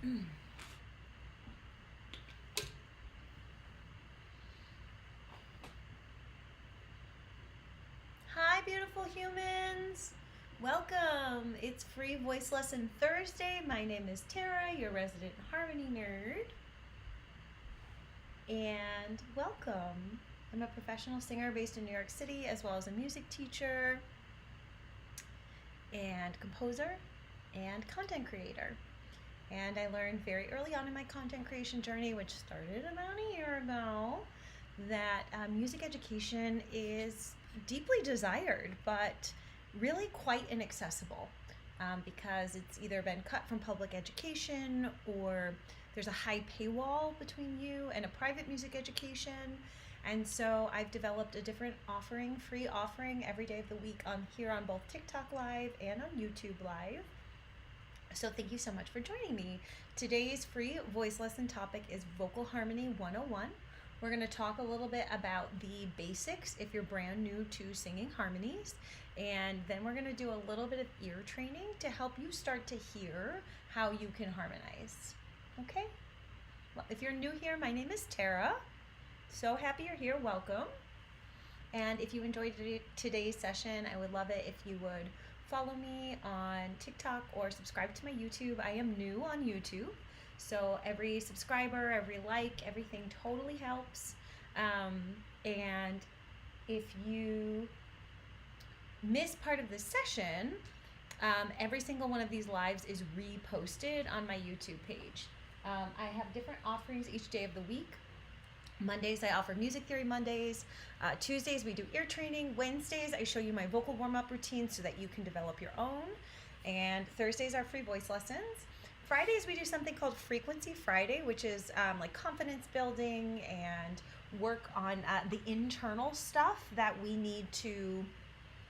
Hi, beautiful humans. Welcome. It's Free Voice Lesson Thursday. My name is Tara, your resident harmony nerd. And welcome. I'm a professional singer based in New York City, as well as a music teacher and composer and content creator. And I learned very early on in my content creation journey, which started about a year ago, that music education is deeply desired, but really quite inaccessible because it's either been cut from public education or there's a high paywall between you and a private music education. And so I've developed a different offering, free offering every day of the week on here on both TikTok Live and on YouTube Live. So thank you so much for joining me. Today's free voice lesson topic is Vocal Harmony 101. We're going to talk a little bit about the basics if you're brand new to singing harmonies, and then we're going to do a little bit of ear training to help you start to hear how you can harmonize. Okay? Well, if you're new here, my name is Tara. So happy you're here. Welcome. And if you enjoyed today's session, I would love it if you would follow me on TikTok or subscribe to my YouTube. I am new on YouTube, so every subscriber, every like, everything totally helps. And if you miss part of the session, every single one of these lives is reposted on my YouTube page. I have different offerings each day of the week. Mondays, I offer Music Theory Mondays. Tuesdays, we do ear training. Wednesdays, I show you my vocal warm-up routine so that you can develop your own. And Thursdays are free voice lessons. Fridays, we do something called Frequency Friday, which is like confidence building and work on the internal stuff that we need to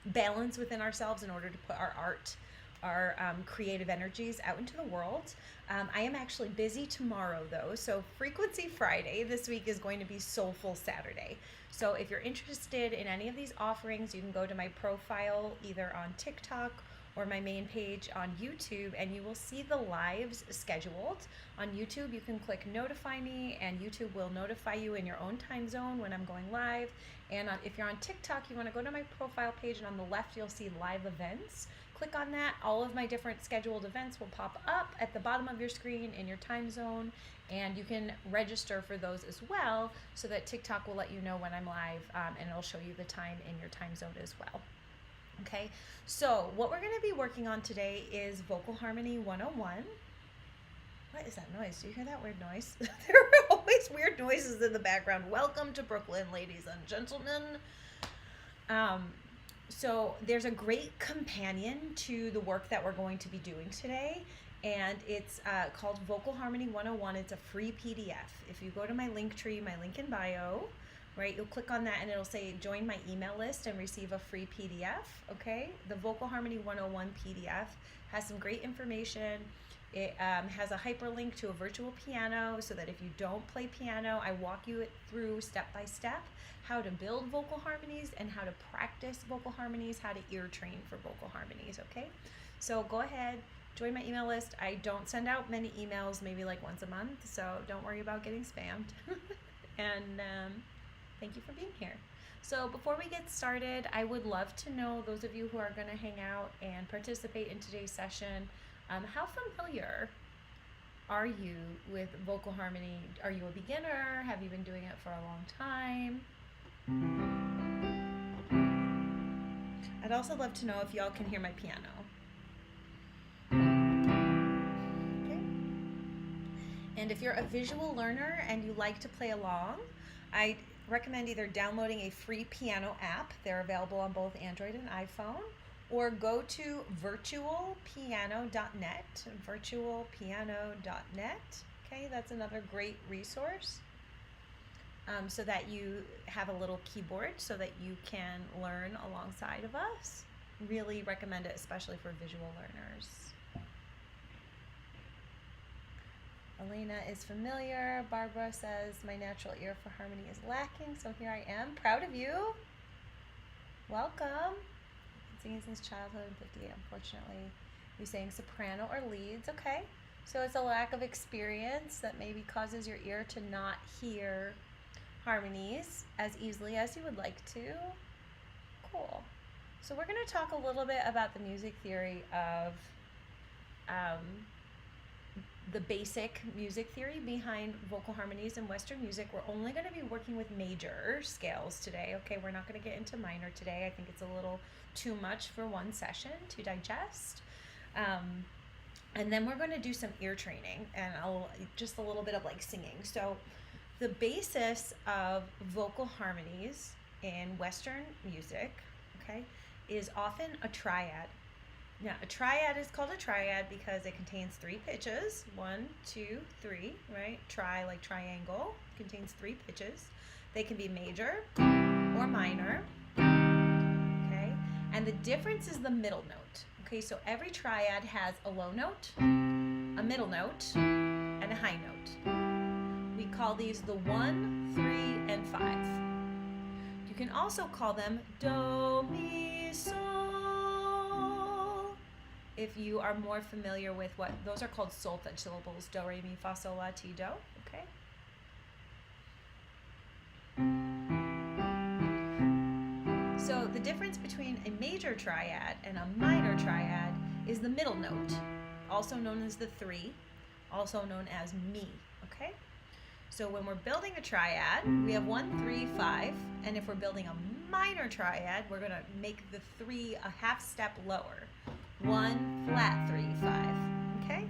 balance within ourselves in order to put our art, our creative energies out into the world. I am actually busy tomorrow though, so Frequency Friday this week is going to be Soulful Saturday. So if you're interested in any of these offerings, you can go to my profile either on TikTok or my main page on YouTube, and you will see the lives scheduled. On YouTube, you can click notify me, and YouTube will notify you in your own time zone when I'm going live. And if you're on TikTok, you want to go to my profile page, and on the left, you'll see live events. Click on that. All of my different scheduled events will pop up at the bottom of your screen in your time zone, and you can register for those as well so that TikTok will let you know when I'm live, and it'll show you the time in your time zone as well. Okay, so what we're going to be working on today is Vocal Harmony 101. What is that noise? Do you hear that weird noise? There are always weird noises in the background. Welcome to Brooklyn, ladies and gentlemen. So there's a great companion to the work that we're going to be doing today, and it's called Vocal Harmony 101. It's a free PDF. If you go to my link tree, my link in bio, right, you'll click on that and it'll say join my email list and receive a free PDF. Okay, the Vocal Harmony 101 PDF has some great information. It has a hyperlink to a virtual piano so that if you don't play piano, I walk you through step by step how to build vocal harmonies and how to practice vocal harmonies, how to ear train for vocal harmonies. Okay, so go ahead, join my email list. I don't send out many emails, maybe like once a month, so don't worry about getting spammed. And thank you for being here. So before we get started, I would love to know, those of you who are going to hang out and participate in today's session, how familiar are you with vocal harmony? Are you a beginner? Have you been doing it for a long time? I'd also love to know if y'all can hear my piano. Okay. And if you're a visual learner and you like to play along, I recommend either downloading a free piano app. They're available on both Android and iPhone, or go to virtualpiano.net, virtualpiano.net. Okay, that's another great resource, so that you have a little keyboard so that you can learn alongside of us. Really recommend it, especially for visual learners. Elena is familiar. Barbara says, my natural ear for harmony is lacking, so here I am. Proud of you. Welcome. Singing since childhood, 58, unfortunately. You sang soprano or leads. Okay, So it's a lack of experience that maybe causes your ear to not hear harmonies as easily as you would like to. Cool. So we're going to talk a little bit about the music theory of um, the basic music theory behind vocal harmonies in Western music. We're only going to be working with major scales today. Okay, we're not going to get into minor today. I think it's a little too much for one session to digest. And then we're going to do some ear training and just a little bit of like singing. So the basis of vocal harmonies in Western music, okay, is often a triad. Now, a triad is called a triad because it contains 3 pitches. 1, 2, 3, right? Tri, like triangle, contains 3 pitches. They can be major or minor, okay? And the difference is the middle note. Okay, so every triad has a low note, a middle note, and a high note. We call these the 1, 3, and 5. You can also call them do, mi, sol, if you are more familiar with what those are called solfege syllables: do, re, mi, fa, sol, la, ti, do. Okay. So the difference between a major triad and a minor triad is the middle note, also known as the 3, also known as mi. Okay. So when we're building a triad, we have 1, 3, 5, and if we're building a minor triad, we're going to make the 3 a half step lower. 1, flat 3, 5. Okay?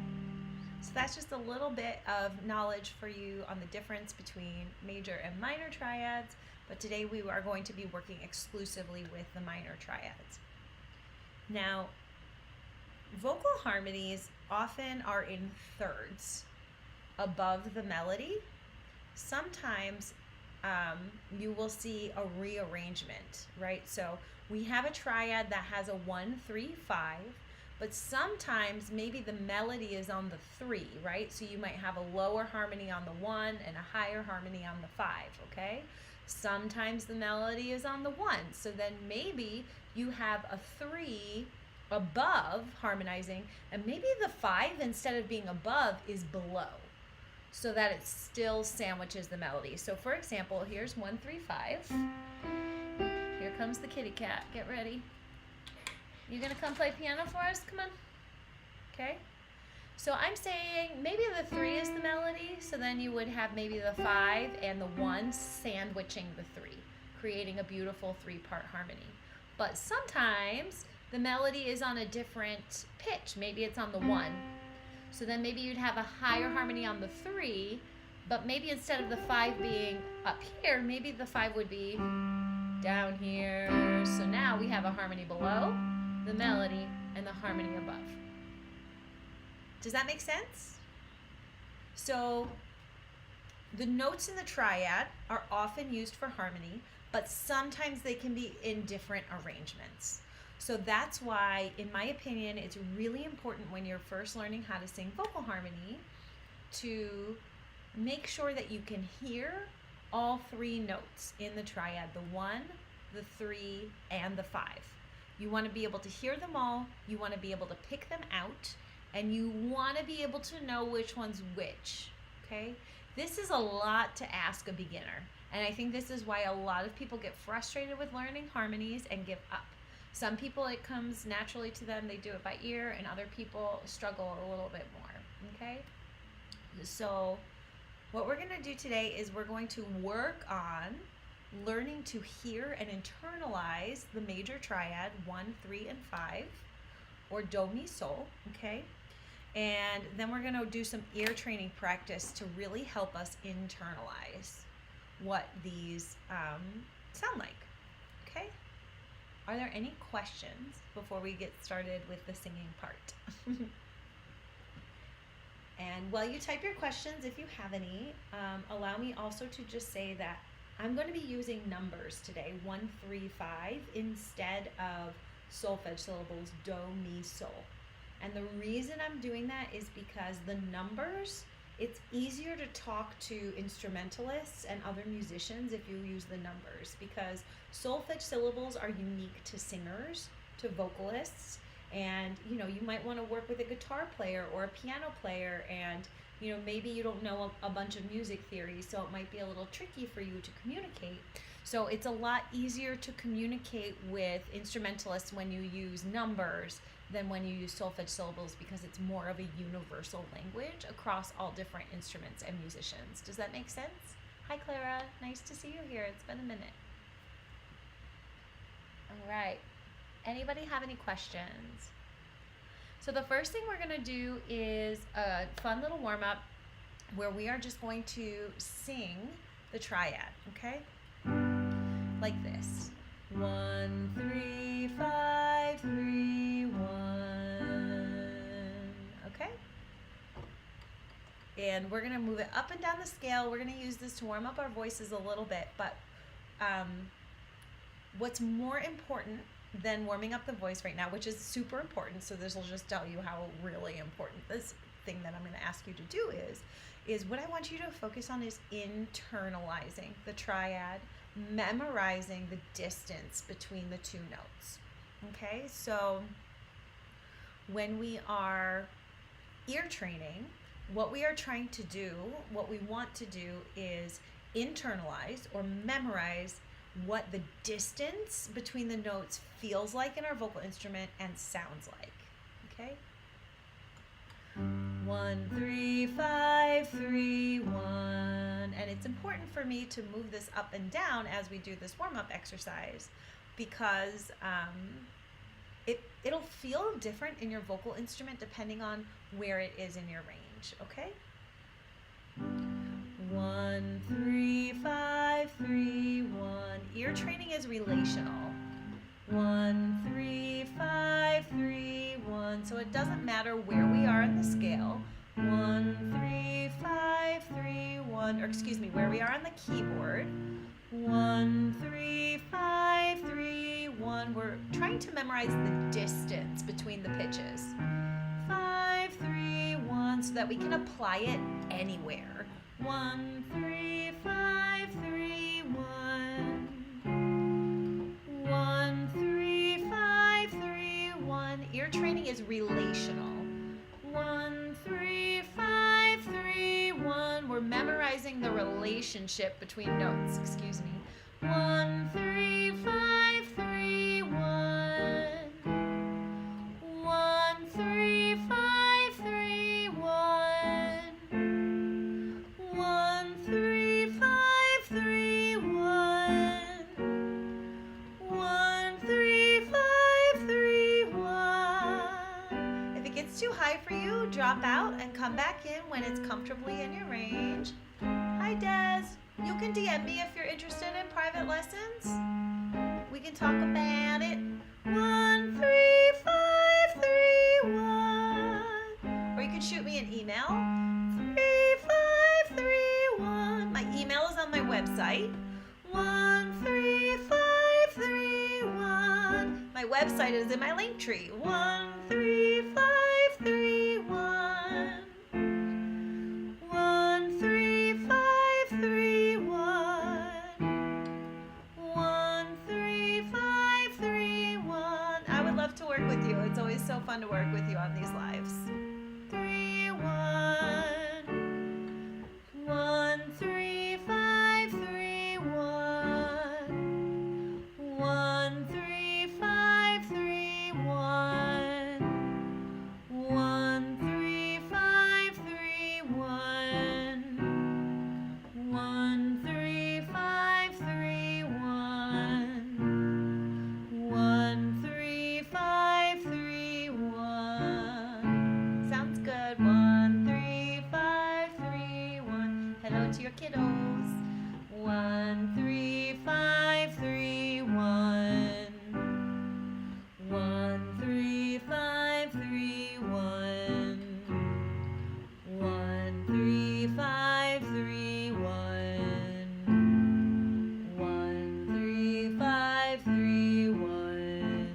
So that's just a little bit of knowledge for you on the difference between major and minor triads, but today we are going to be working exclusively with the minor triads. Now, vocal harmonies often are in thirds above the melody. Sometimes you will see a rearrangement, right? So we have a triad that has a 1, 3, 5, but sometimes maybe the melody is on the 3, right? So you might have a lower harmony on the 1 and a higher harmony on the 5, okay? Sometimes the melody is on the 1, so then maybe you have a 3 above harmonizing, and maybe the 5, instead of being above, is below, so that it still sandwiches the melody. So for example, here's 1, 3, 5. Here comes the kitty cat. Get ready. You gonna come play piano for us? Come on. Okay. So I'm saying maybe the 3 is the melody, so then you would have maybe the 5 and the 1 sandwiching the 3, creating a beautiful 3-part harmony. But sometimes the melody is on a different pitch. Maybe it's on the 1. So then maybe you'd have a higher harmony on the 3, but maybe instead of the 5 being up here, maybe the 5 would be down here. So now we have a harmony below the melody and the harmony above. Does that make sense? So the notes in the triad are often used for harmony, but sometimes they can be in different arrangements. So that's why, in my opinion, it's really important when you're first learning how to sing vocal harmony to make sure that you can hear all 3 notes in the triad: the 1, the 3, and the 5. You want to be able to hear them all, you want to be able to pick them out, and you want to be able to know which one's which, okay? This is a lot to ask a beginner, and I think this is why a lot of people get frustrated with learning harmonies and give up. Some people, it comes naturally to them, they do it by ear, and other people struggle a little bit more, okay? So what we're going to do today is we're going to work on learning to hear and internalize the major triad 1, 3, and 5, or do, mi, sol, okay? And then we're going to do some ear training practice to really help us internalize what these sound like, okay? Are there any questions before we get started with the singing part? And while you type your questions, if you have any, allow me also to just say that I'm going to be using numbers today, 1, 3, 5, instead of solfege syllables, do, mi, sol. And the reason I'm doing that is because the numbers, it's easier to talk to instrumentalists and other musicians if you use the numbers, because solfege syllables are unique to singers, to vocalists, And you might want to work with a guitar player or a piano player, and maybe you don't know a bunch of music theory, so it might be a little tricky for you to communicate. So it's a lot easier to communicate with instrumentalists when you use numbers than when you use solfege syllables, because it's more of a universal language across all different instruments and musicians. Does that make sense? Hi, Clara. Nice to see you here. It's been a minute. All right. Anybody have any questions? So the first thing we're going to do is a fun little warm-up where we are just going to sing the triad, okay? Like this. 1, 3, 5, 3, 1. Okay? And we're going to move it up and down the scale. We're going to use this to warm up our voices a little bit, but what's more important than warming up the voice right now, which is super important, so this will just tell you how really important this thing that I'm going to ask you to do is what I want you to focus on is internalizing the triad, memorizing the distance between the two notes. Okay, so when we are ear training, what we are trying to do, what we want to do is internalize or memorize what the distance between the notes feels like in our vocal instrument and sounds like. Okay? 1, 3, 5, 3, 1. And it's important for me to move this up and down as we do this warm-up exercise, because it'll feel different in your vocal instrument depending on where it is in your range. Okay? 1, 3, 5, 3, 1. Ear training is relational. 1, 3, 5, 3, 1. So it doesn't matter where we are in the scale. 1, 3, 5, 3, 1. Or excuse me, where we are on the keyboard. 1, 3, 5, 3, 1. We're trying to memorize the distance between the pitches. 5, 3, 1, so that we can apply it anywhere. 1, 3, 5, 3, 1. 1, 3, 5, 3, 1. Ear training is relational. 1, 3, 5, 3, 1. We're memorizing the relationship between notes. Excuse me. 1, 3, 5, 3, 1. 1, 3, 5, 3, 1. 1, 3, 5, 3, 1. 1, 3, 5, 3, 1. If it gets too high for you, drop out and come back in when it's comfortably in your range. Hi, Des. You can DM me if you're interested in private lessons. We can talk about it. 1, 3, 5, 3, 1. Or you can shoot me an email. 3, 5, 3, 1. My email is on my website. 1, 3, 5, 3, 1. My website is in my link tree. 1, 3, 5, 3, 1. 1, 3, 5, 3, 1. 1, 3, 5, 3, 1. I would love to work with you. It's always so fun to work with you on these lives. 3, 1. 1, 3, 5, 3, 1. 1, 3, 5, 3, 1. 1, 3, 5, 3, 1. 1, 3, 5, 3, 1. 1, 3, 5, 3, 1. Sounds good. 1, 3, 5, 3, 1. Hello to your kiddos. 1, 3, 5, 3, 1. 1, 3, 5, 3, 1. 1, 3, 5, 3, 1. 1, 3, 5, 3, 1.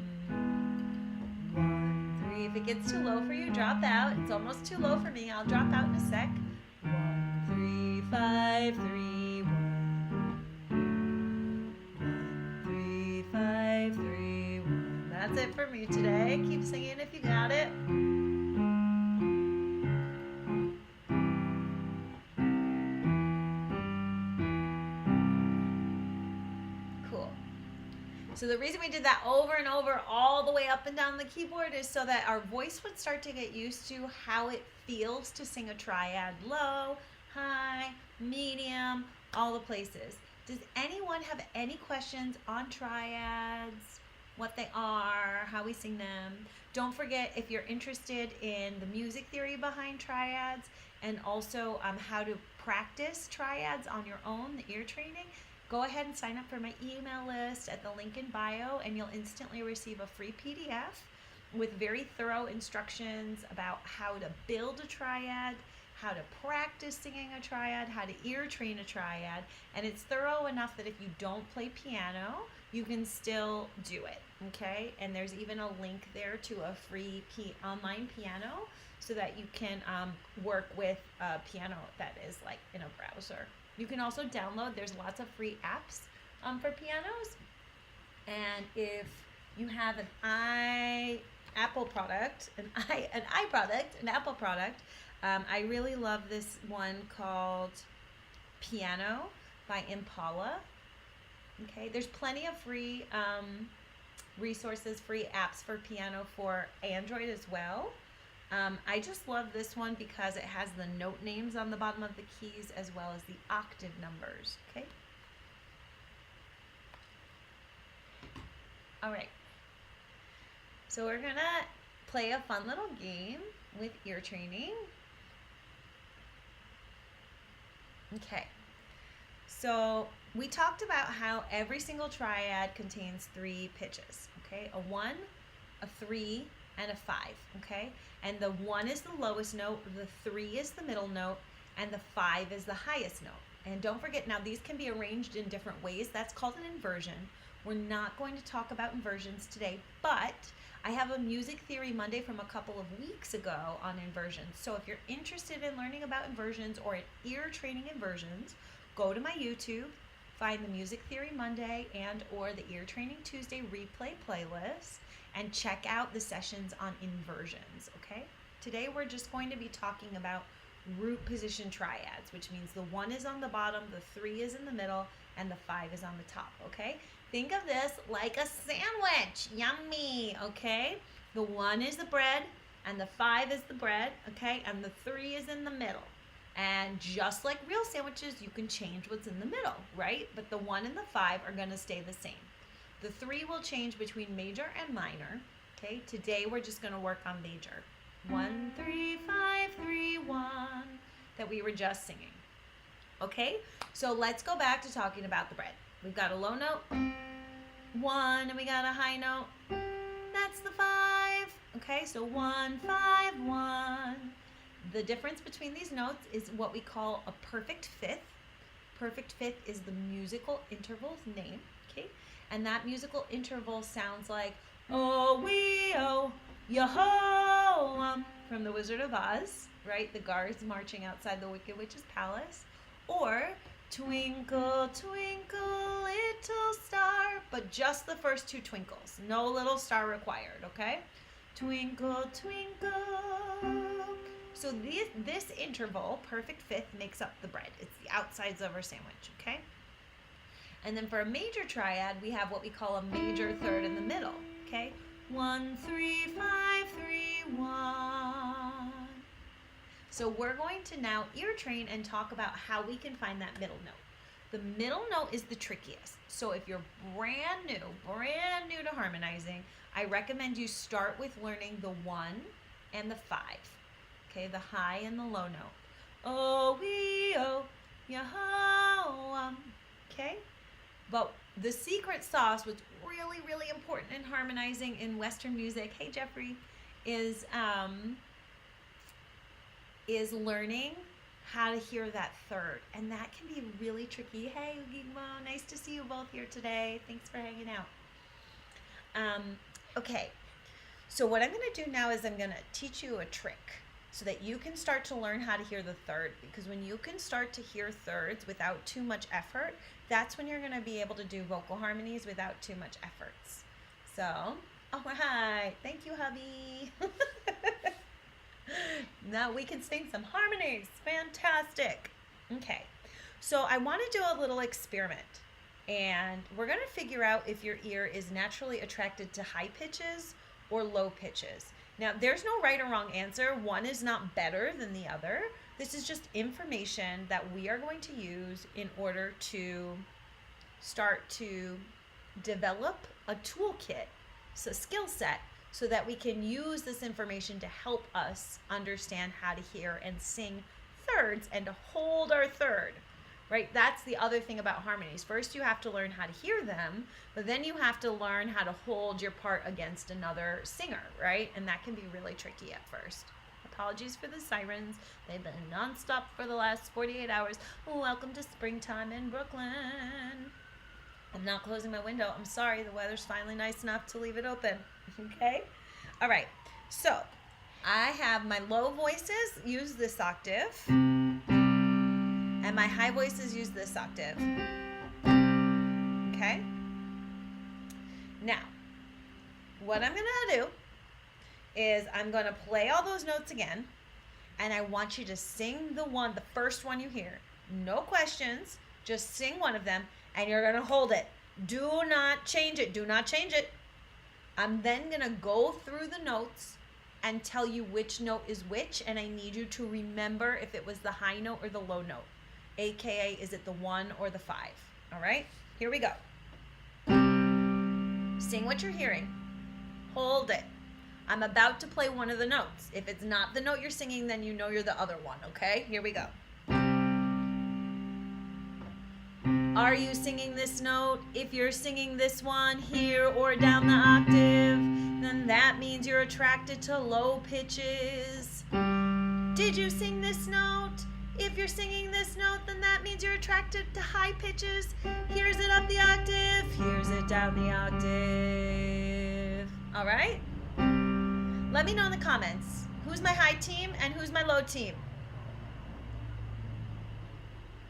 1, 3. If it gets too low for you, drop out. It's almost too low for me. I'll drop out in a sec. 1, 3, 5, 3, 1. 1, 3, 5, 3, 1. That's it for me today. Okay, keep singing if you got it. Cool. So the reason we did that over and over all the way up and down the keyboard is so that our voice would start to get used to how it feels to sing a triad: low, high, medium, all the places. Does anyone have any questions on triads, what they are, how we sing them? Don't forget, if you're interested in the music theory behind triads and also how to practice triads on your own, the ear training, go ahead and sign up for my email list at the link in bio, and you'll instantly receive a free PDF with very thorough instructions about how to build a triad, how to practice singing a triad, how to ear train a triad, and it's thorough enough that if you don't play piano, you can still do it, okay? And there's even a link there to a free online piano so that you can work with a piano that is like in a browser. You can also download, there's lots of free apps for pianos. And if you have an Apple product, an Apple product, I really love this one called Piano by Impala. Okay, there's plenty of free resources, free apps for piano for Android as well. I just love this one because it has the note names on the bottom of the keys as well as the octave numbers, okay? All right. So we're gonna play a fun little game with ear training. Okay. So we talked about how every single triad contains 3 pitches, okay? A 1, a 3, and a 5, okay? And the 1 is the lowest note, the 3 is the middle note, and the 5 is the highest note. And don't forget, now these can be arranged in different ways. That's called an inversion. We're not going to talk about inversions today, but I have a Music Theory Monday from a couple of weeks ago on inversions. So if you're interested in learning about inversions or ear training inversions, go to my YouTube, find the Music Theory Monday and or the Ear Training Tuesday replay playlist, and check out the sessions on inversions, okay? Today we're just going to be talking about root position triads, which means the 1 is on the bottom, the 3 is in the middle, and the 5 is on the top, okay? Think of this like a sandwich. Yummy, okay? The 1 is the bread, and the 5 is the bread, okay? And the 3 is in the middle. And just like real sandwiches, you can change what's in the middle, right? But the 1 and the 5 are going to stay the same. The 3 will change between major and minor, okay? Today we're just going to work on major. 1, 3, 5, 3, 1, that we were just singing. Okay? So let's go back to talking about the bread. We've got a low note, 1, and we got a high note. That's the 5. Okay? So 1, 5, 1. The difference between these notes is what we call a perfect fifth. Perfect fifth is the musical interval's name, okay? And that musical interval sounds like oh, wee, oh, yo-ho, from The Wizard of Oz, right? The guards marching outside the Wicked Witch's palace. Or twinkle, twinkle, little star, but just the first 2 twinkles. No little star required, okay? Twinkle, twinkle. So this interval, perfect fifth, makes up the bread. It's the outsides of our sandwich, okay? And then for a major triad, we have what we call a major third in the middle, okay? 1, 3, 5, 3, 1. So we're going to now ear train and talk about how we can find that middle note. The middle note is the trickiest. So if you're brand new to harmonizing, I recommend you start with learning the 1 and the 5. Okay, the high and the low note. Oh, wee, oh, yo-ho, okay? But the secret sauce, what's really, really important in harmonizing in Western music, hey Jeffrey, is learning how to hear that third. And that can be really tricky. Hey, Gigmo, nice to see you both here today. Thanks for hanging out. Okay, so what I'm gonna do now is I'm gonna teach you a trick so that you can start to learn how to hear the third, because when you can start to hear thirds without too much effort, that's when you're going to be able to do vocal harmonies without too much efforts. So All right. Thank you, hubby. Now we can sing some harmonies. Fantastic. Okay. So I want to do a little experiment. And we're going to figure out if your ear is naturally attracted to high pitches or low pitches. Now, there's no right or wrong answer. One is not better than the other. This is just information that we are going to use in order to start to develop a toolkit, so skill set, so that we can use this information to help us understand how to hear and sing thirds and to hold our third. Right? That's the other thing about harmonies. First, you have to learn how to hear them, but then you have to learn how to hold your part against another singer, right? And that can be really tricky at first. Apologies for the sirens. They've been nonstop for the last 48 hours. Welcome to springtime in Brooklyn. I'm not closing my window. I'm sorry. The weather's finally nice enough to leave it open. Okay? All right. So I have my low voices use this octave. And my high voices use this octave. Okay? Now, what I'm going to do is I'm going to play all those notes again, and I want you to sing the first one you hear. No questions. Just sing one of them, and you're going to hold it. Do not change it. Do not change it. I'm then going to go through the notes and tell you which note is which, and I need you to remember if it was the high note or the low note. AKA, is it the 1 or the 5? All right, here we go. Sing what you're hearing. Hold it. I'm about to play one of the notes. If it's not the note you're singing, then you know you're the other one, okay? Here we go. Are you singing this note? If you're singing this one here or down the octave, then that means you're attracted to low pitches. Did you sing this note? If you're singing this note, then that means you're attracted to high pitches. Here's it up the octave. Here's it down the octave. All right? Let me know in the comments. Who's my high team and who's my low team?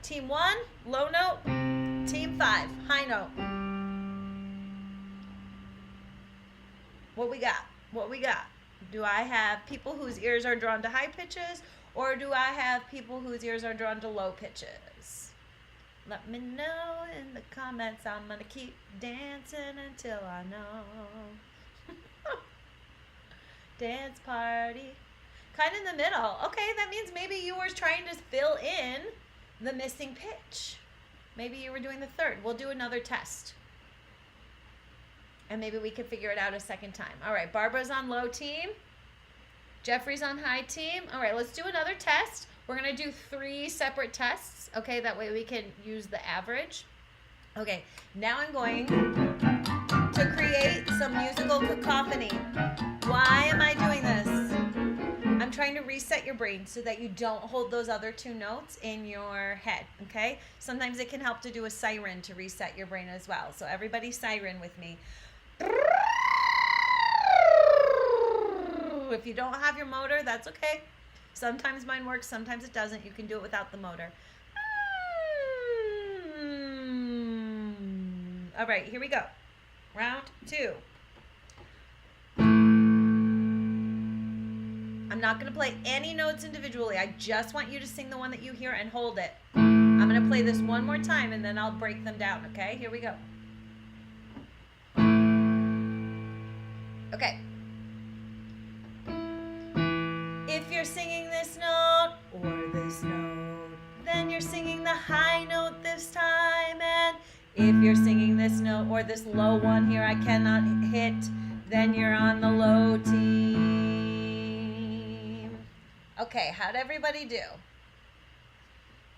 Team 1, low note. Team 5, high note. What we got? What we got? Do I have people whose ears are drawn to high pitches? Or do I have people whose ears are drawn to low pitches? Let me know in the comments. I'm going to keep dancing until I know. Dance party. Kind of in the middle. Okay, that means maybe you were trying to fill in the missing pitch. Maybe you were doing the third. We'll do another test. And maybe we can figure it out a second time. All right, Barbara's on low team. Jeffrey's on high team. All right, let's do another test. We're going to do 3 separate tests, okay? That way we can use the average. Okay, now I'm going to create some musical cacophony. Why am I doing this? I'm trying to reset your brain so that you don't hold those other 2 notes in your head, okay? Sometimes it can help to do a siren to reset your brain as well. So everybody siren with me. If you don't have your motor, that's okay. Sometimes mine works, sometimes it doesn't. You can do it without the motor. All right, here we go. Round 2. I'm not going to play any notes individually. I just want you to sing the one that you hear and hold it. I'm going to play this one more time and then I'll break them down, okay? Here we go. Okay. If you're singing this note or this note, then you're singing the high note this time. And if you're singing this note or this low one here I cannot hit, then you're on the low team. Okay, how'd everybody do?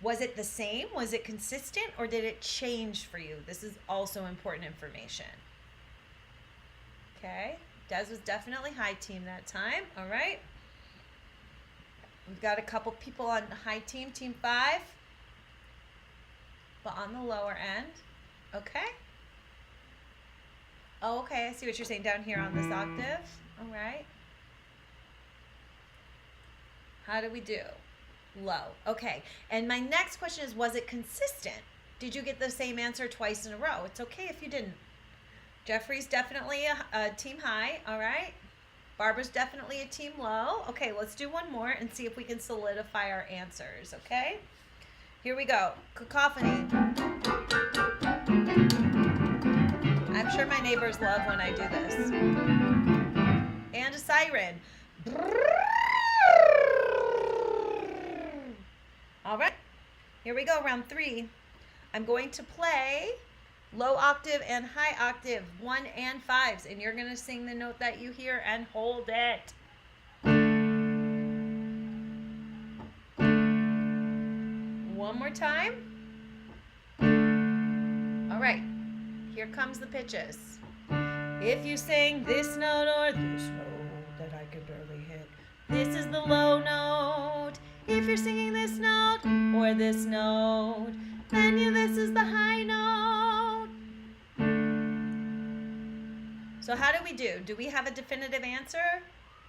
Was it the same? Was it consistent? Or did it change for you? This is also important information. Okay, Des was definitely high team that time. All right. We've got a couple people on high team, team 5, but on the lower end. Okay. Oh, okay, I see what you're saying down here on this octave. All right. How do we do? Low. Okay. And my next question is, was it consistent? Did you get the same answer twice in a row? It's okay if you didn't. Jeffrey's definitely a team high. All right. Barbara's definitely a team low. Okay, let's do one more and see if we can solidify our answers, okay? Here we go. Cacophony. I'm sure my neighbors love when I do this. And a siren. All right. Here we go, round 3. I'm going to play low octave and high octave, 1 and 5s, and you're going to sing the note that you hear and hold it. One more time. All right, here comes the pitches. If you sing this note or this note that I could barely hit, this is the low note. If you're singing this note or this note, then this is the high note. So how do we do? Do we have a definitive answer?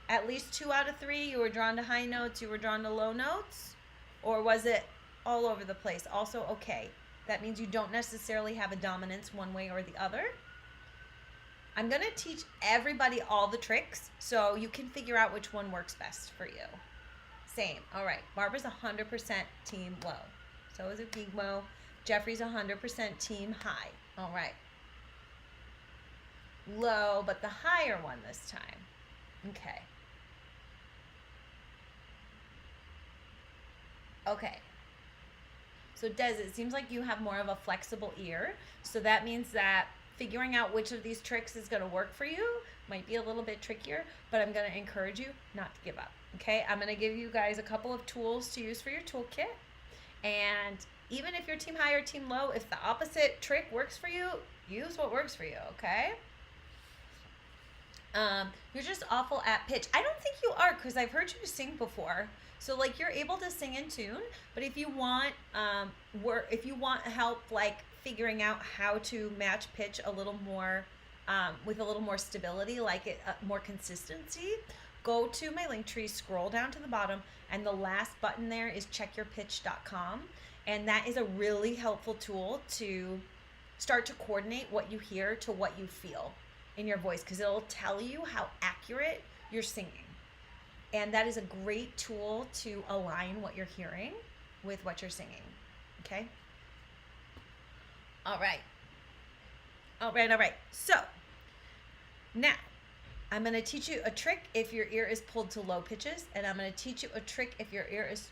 At least 2 out of 3, you were drawn to high notes, you were drawn to low notes? Or was it all over the place? Also, okay. That means you don't necessarily have a dominance one way or the other. I'm going to teach everybody all the tricks so you can figure out which one works best for you. Same. All right. Barbara's 100% team low. So is Akigmo. Jeffrey's 100% team high. All right. Low, but the higher one this time. Okay. Okay. So Des, it seems like you have more of a flexible ear. So that means that figuring out which of these tricks is going to work for you might be a little bit trickier, but I'm going to encourage you not to give up. Okay, I'm going to give you guys a couple of tools to use for your toolkit. And even if you're team high or team low, if the opposite trick works for you, use what works for you, okay? You're just awful at pitch. I don't think you are, because I've heard you sing before. So like you're able to sing in tune, but if you want help like figuring out how to match pitch a little more with a little more stability, like more consistency, go to my link tree, scroll down to the bottom, and the last button there is checkyourpitch.com, and that is a really helpful tool to start to coordinate what you hear to what you feel in your voice, because it'll tell you how accurate you're singing. And that is a great tool to align what you're hearing with what you're singing. Okay? All right. So, now, I'm going to teach you a trick if your ear is pulled to low pitches, and I'm going to teach you a trick if your ear is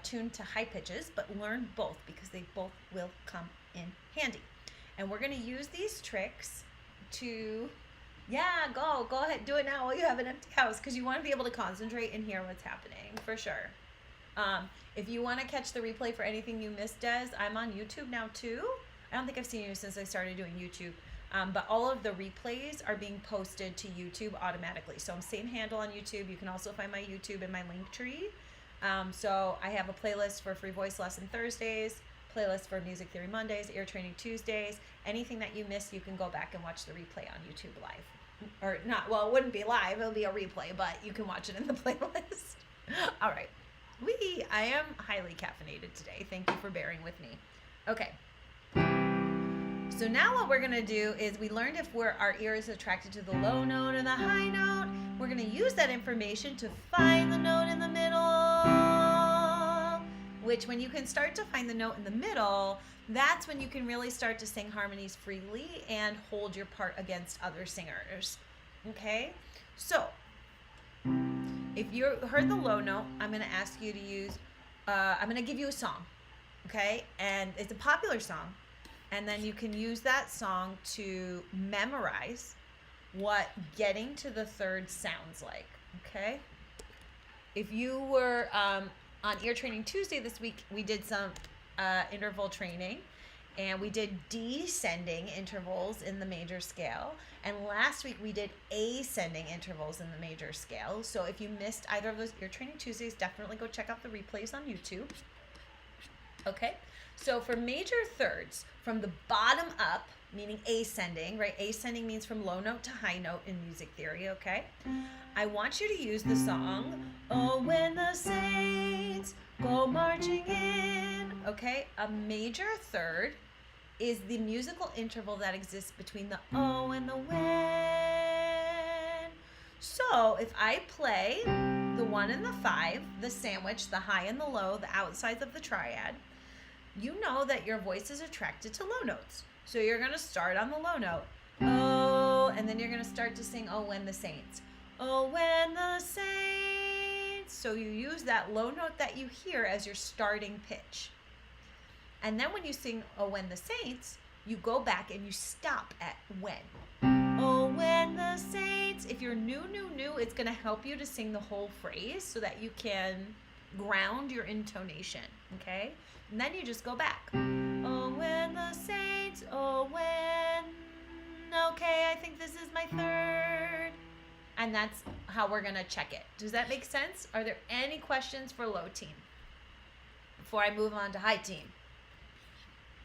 tuned to high pitches, but learn both because they both will come in handy. And we're going to use these tricks to... Yeah, go ahead, do it now while you have an empty house, because you want to be able to concentrate and hear what's happening, for sure. If you want to catch the replay for anything you missed, Des, I'm on YouTube now too. I don't think I've seen you since I started doing YouTube, but all of the replays are being posted to YouTube automatically. So I'm same handle on YouTube. You can also find my YouTube in my link tree. So I have a playlist for Free Voice Lesson Thursdays, playlist for Music Theory Mondays, Ear Training Tuesdays. Anything that you missed, you can go back and watch the replay on YouTube live. Or not, well, it wouldn't be live, it'll be a replay, but you can watch it in the playlist. All right. I am highly caffeinated today. Thank you for bearing with me. Okay. So now what we're going to do is we learned if our ear is attracted to the low note or the high note. We're going to use that information to find the note in the middle, which when you can start to find the note in the middle, that's when you can really start to sing harmonies freely and hold your part against other singers. Okay? So, if you heard the low note, I'm going to ask you to use, I'm going to give you a song. Okay? And it's a popular song. And then you can use that song to memorize what getting to the third sounds like. Okay? If you were on Ear Training Tuesday this week, we did some interval training, and we did descending intervals in the major scale, and last week we did ascending intervals in the major scale. So if you missed either of those Ear Training Tuesdays, definitely go check out the replays on YouTube. Okay, so for major thirds, from the bottom up, meaning ascending, right? Ascending means from low note to high note in music theory, okay? I want you to use the song, "Oh, when the saints go marching in," okay? A major third is the musical interval that exists between the O and the when. So if I play the 1 and the 5, the sandwich, the high and the low, the outsides of the triad, you know that your voice is attracted to low notes. So you're going to start on the low note. Oh, and then you're going to start to sing Oh When the Saints. Oh When the Saints. So you use that low note that you hear as your starting pitch. And then when you sing Oh When the Saints, you go back and you stop at when. Oh when the saints. If you're new, it's going to help you to sing the whole phrase so that you can ground your intonation, okay? And then you just go back. Oh when the saints, oh when. Okay, I think this is my third. And that's how we're going to check it. Does that make sense? Are there any questions for low team before I move on to high team?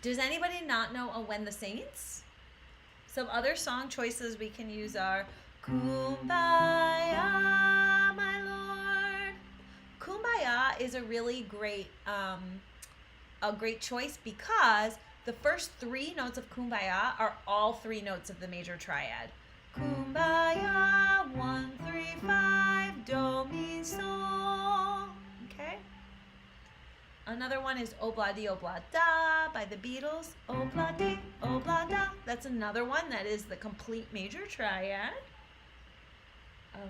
Does anybody not know Oh When the Saints? Some other song choices we can use are Kumbaya, my Lord. Kumbaya is a really great choice because the first 3 notes of Kumbaya are all 3 notes of the major triad. Kumbaya, 1, 3, 5, do, mi, sol. Okay? Another one is Obla Di Obla Da by the Beatles. Obla Di Obla Da. That's another one that is the complete major triad.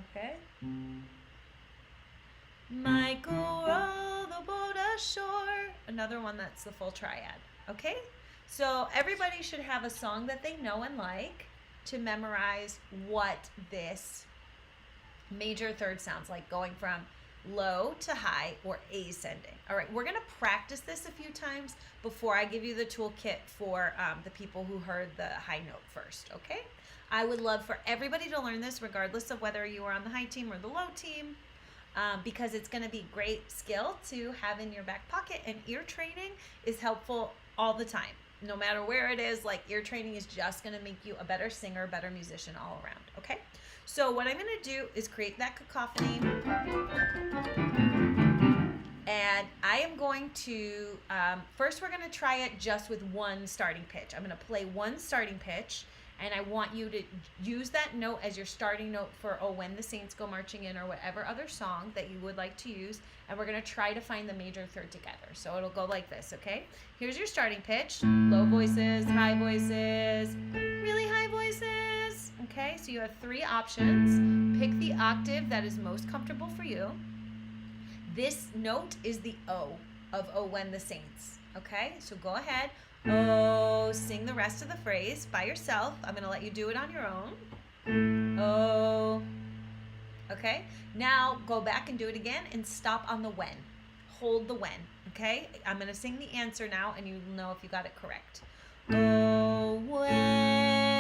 Okay. Michael row the boat ashore. Another one that's the full triad. Okay? So everybody should have a song that they know and like to memorize what this major third sounds like, going from low to high or ascending. All right, we're going to practice this a few times before I give you the toolkit for the people who heard the high note first, okay? I would love for everybody to learn this regardless of whether you are on the high team or the low team, because it's going to be great skill to have in your back pocket, and ear training is helpful all the time. No matter where it is, like ear training is just going to make you a better singer, better musician all around, okay? So what I'm going to do is create that cacophony, and I am going to, first we're going to try it just with one starting pitch. I'm going to play one starting pitch, and I want you to use that note as your starting note for Oh When the Saints Go Marching In or whatever other song that you would like to use, and we're going to try to find the major third together. So it'll go like this, okay? Here's your starting pitch. Low voices, high voices, really high voices. Okay, so you have 3 options. Pick the octave that is most comfortable for you. This note is the O of Oh When the Saints. Okay, so go ahead. Oh, sing the rest of the phrase by yourself. I'm going to let you do it on your own. Oh. Okay, now go back and do it again and stop on the when. Hold the when. Okay, I'm going to sing the answer now and you'll know if you got it correct. Oh, when.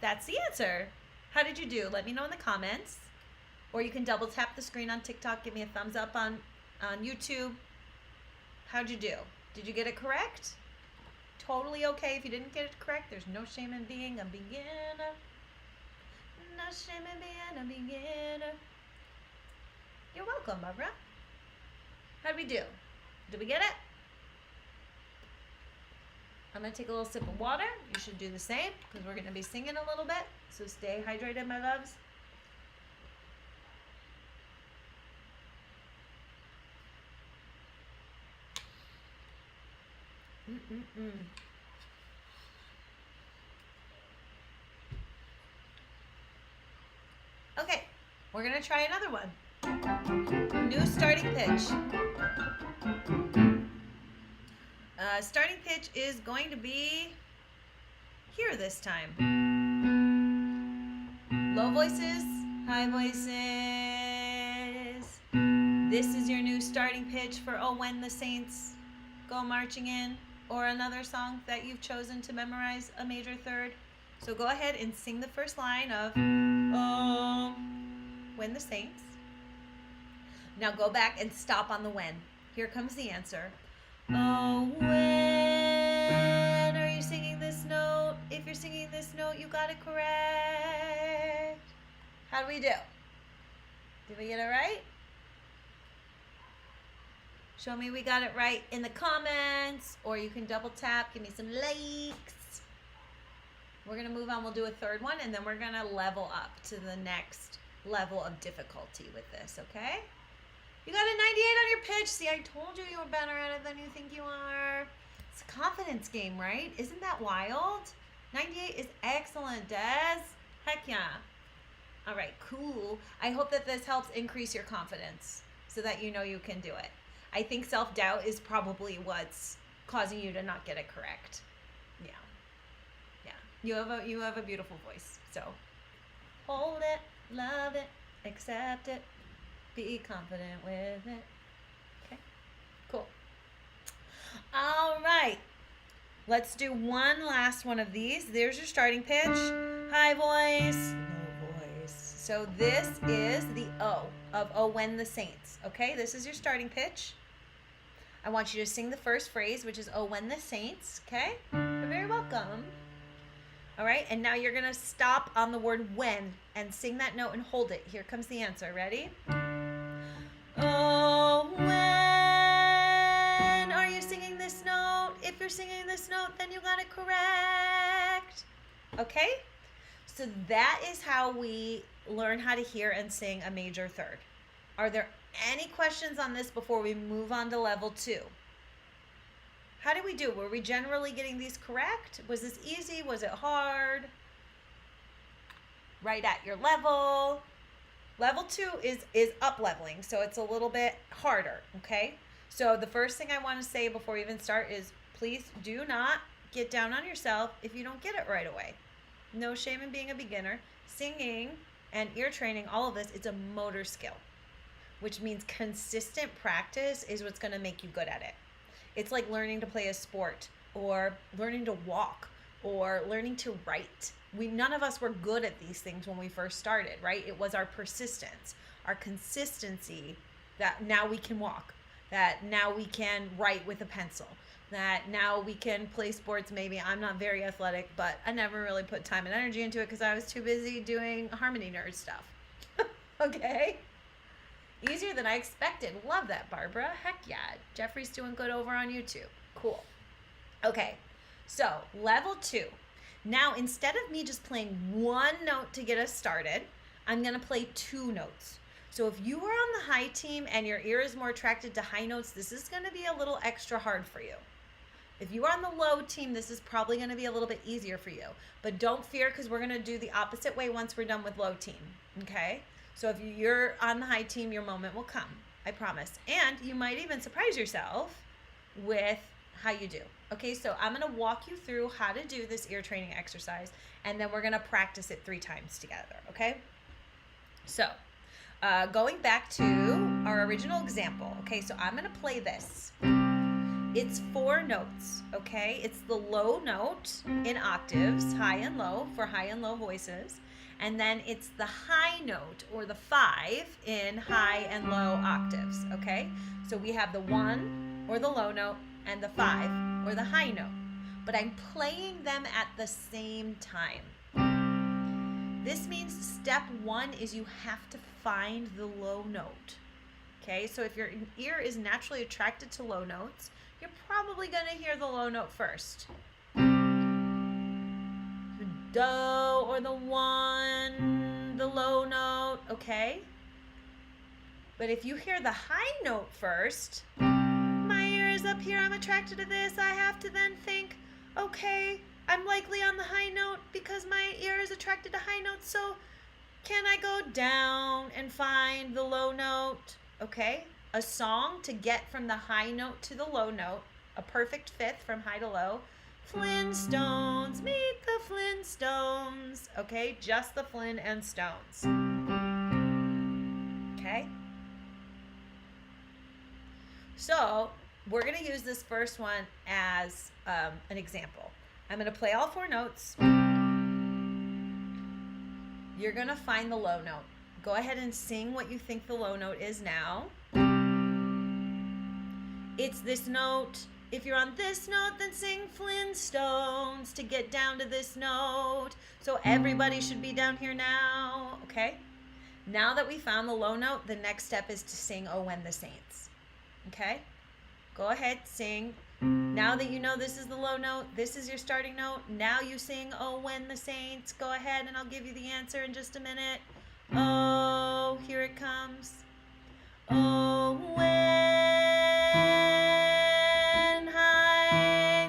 That's the answer. How did you do? Let me know in the comments. Or you can double tap the screen on TikTok. Give me a thumbs up on YouTube. How'd you do? Did you get it correct? Totally okay if you didn't get it correct. There's no shame in being a beginner. No shame in being a beginner. You're welcome, Barbara. How'd we do? Did we get it? I'm going to take a little sip of water. You should do the same because we're going to be singing a little bit. So stay hydrated, my loves. Okay, we're going to try another one. New starting pitch. Starting pitch is going to be here this time. Low voices, high voices. This is your new starting pitch for Oh When the Saints Go Marching In, or another song that you've chosen to memorize a major third. So go ahead and sing the first line of Oh When the Saints. Now go back and stop on the when. Here comes the answer. Oh, when are you singing this note? If you're singing this note, you got it correct. How do we do? Did we get it right? Show me we got it right in the comments, or you can double tap, give me some likes. We're going to move on. We'll do a third one, and then we're going to level up to the next level of difficulty with this, okay? You got a 98 on your pitch. See, I told you you were better at it than you think you are. It's a confidence game, right? Isn't that wild? 98 is excellent, Des. Heck yeah. All right, cool. I hope that this helps increase your confidence so that you know you can do it. I think self-doubt is probably what's causing you to not get it correct. Yeah. Yeah. You have a beautiful voice. So hold it, love it, accept it, be confident with it. Okay. Cool. All right. Let's do one last one of these. There's your starting pitch. High voice, low voice. So this is the O of Oh When the Saints. Okay, this is your starting pitch. I want you to sing the first phrase, which is Oh When the Saints. Okay, you're very welcome. All right, and now you're gonna stop on the word when and sing that note and hold it. Here comes the answer. Ready? Oh, when are you singing this note? If you're singing this note, then you got it correct. Okay? So that is how we learn how to hear and sing a major third. Are there any questions on this before we move on to level 2? How did we do? Were we generally getting these correct? Was this easy? Was it hard? Right at your level. Level 2 is up leveling, so it's a little bit harder, okay? So the first thing I want to say before we even start is please do not get down on yourself if you don't get it right away. No shame in being a beginner. Singing and ear training, all of this, it's a motor skill, which means consistent practice is what's going to make you good at it. It's like learning to play a sport or learning to walk or learning to write. None of us were good at these things when we first started, right? It was our persistence, our consistency that now we can walk, that now we can write with a pencil, that now we can play sports. Maybe I'm not very athletic, but I never really put time and energy into it because I was too busy doing Harmony Nerd stuff. Okay? Easier than I expected. Love that, Barbara. Heck yeah. Jeffrey's doing good over on YouTube. Cool. Okay, so level 2. Now, instead of me just playing one note to get us started, I'm going to play 2 notes. So if you are on the high team and your ear is more attracted to high notes, this is going to be a little extra hard for you. If you are on the low team, this is probably going to be a little bit easier for you. But don't fear, because we're going to do the opposite way once we're done with low team, okay? So if you're on the high team, your moment will come, I promise. And you might even surprise yourself with how you do. Okay, so I'm going to walk you through how to do this ear training exercise, and then we're going to practice it 3 times together, okay? So, going back to our original example, okay, so I'm going to play this. It's 4 notes, okay? It's the low note in octaves, high and low, for high and low voices. And then it's the high note, or the 5, in high and low octaves, okay? So we have the 1, or the low note, and the 5, or the high note. But I'm playing them at the same time. This means step 1 is you have to find the low note, okay? So if your ear is naturally attracted to low notes, you're probably going to hear the low note first. Do, or the 1, the low note, okay? But if you hear the high note first, my ear is up here, I'm attracted to this, I have to then think, okay, I'm likely on the high note because my ear is attracted to high notes, so can I go down and find the low note? Okay, a song to get from the high note to the low note, a perfect 5th from high to low. Flintstones, meet the Flintstones. Okay, just the Flynn and Stones. Okay? So, we're going to use this first one as an example. I'm going to play all 4 notes. You're going to find the low note. Go ahead and sing what you think the low note is now. It's this note. If you're on this note, then sing Flintstones to get down to this note. So everybody should be down here now, okay? Now that we found the low note, the next step is to sing Oh When the Saints, okay? Go ahead, sing. Now that you know this is the low note, this is your starting note. Now you sing "Oh When the Saints." Go ahead and I'll give you the answer in just a minute. Oh, here it comes. Oh, when high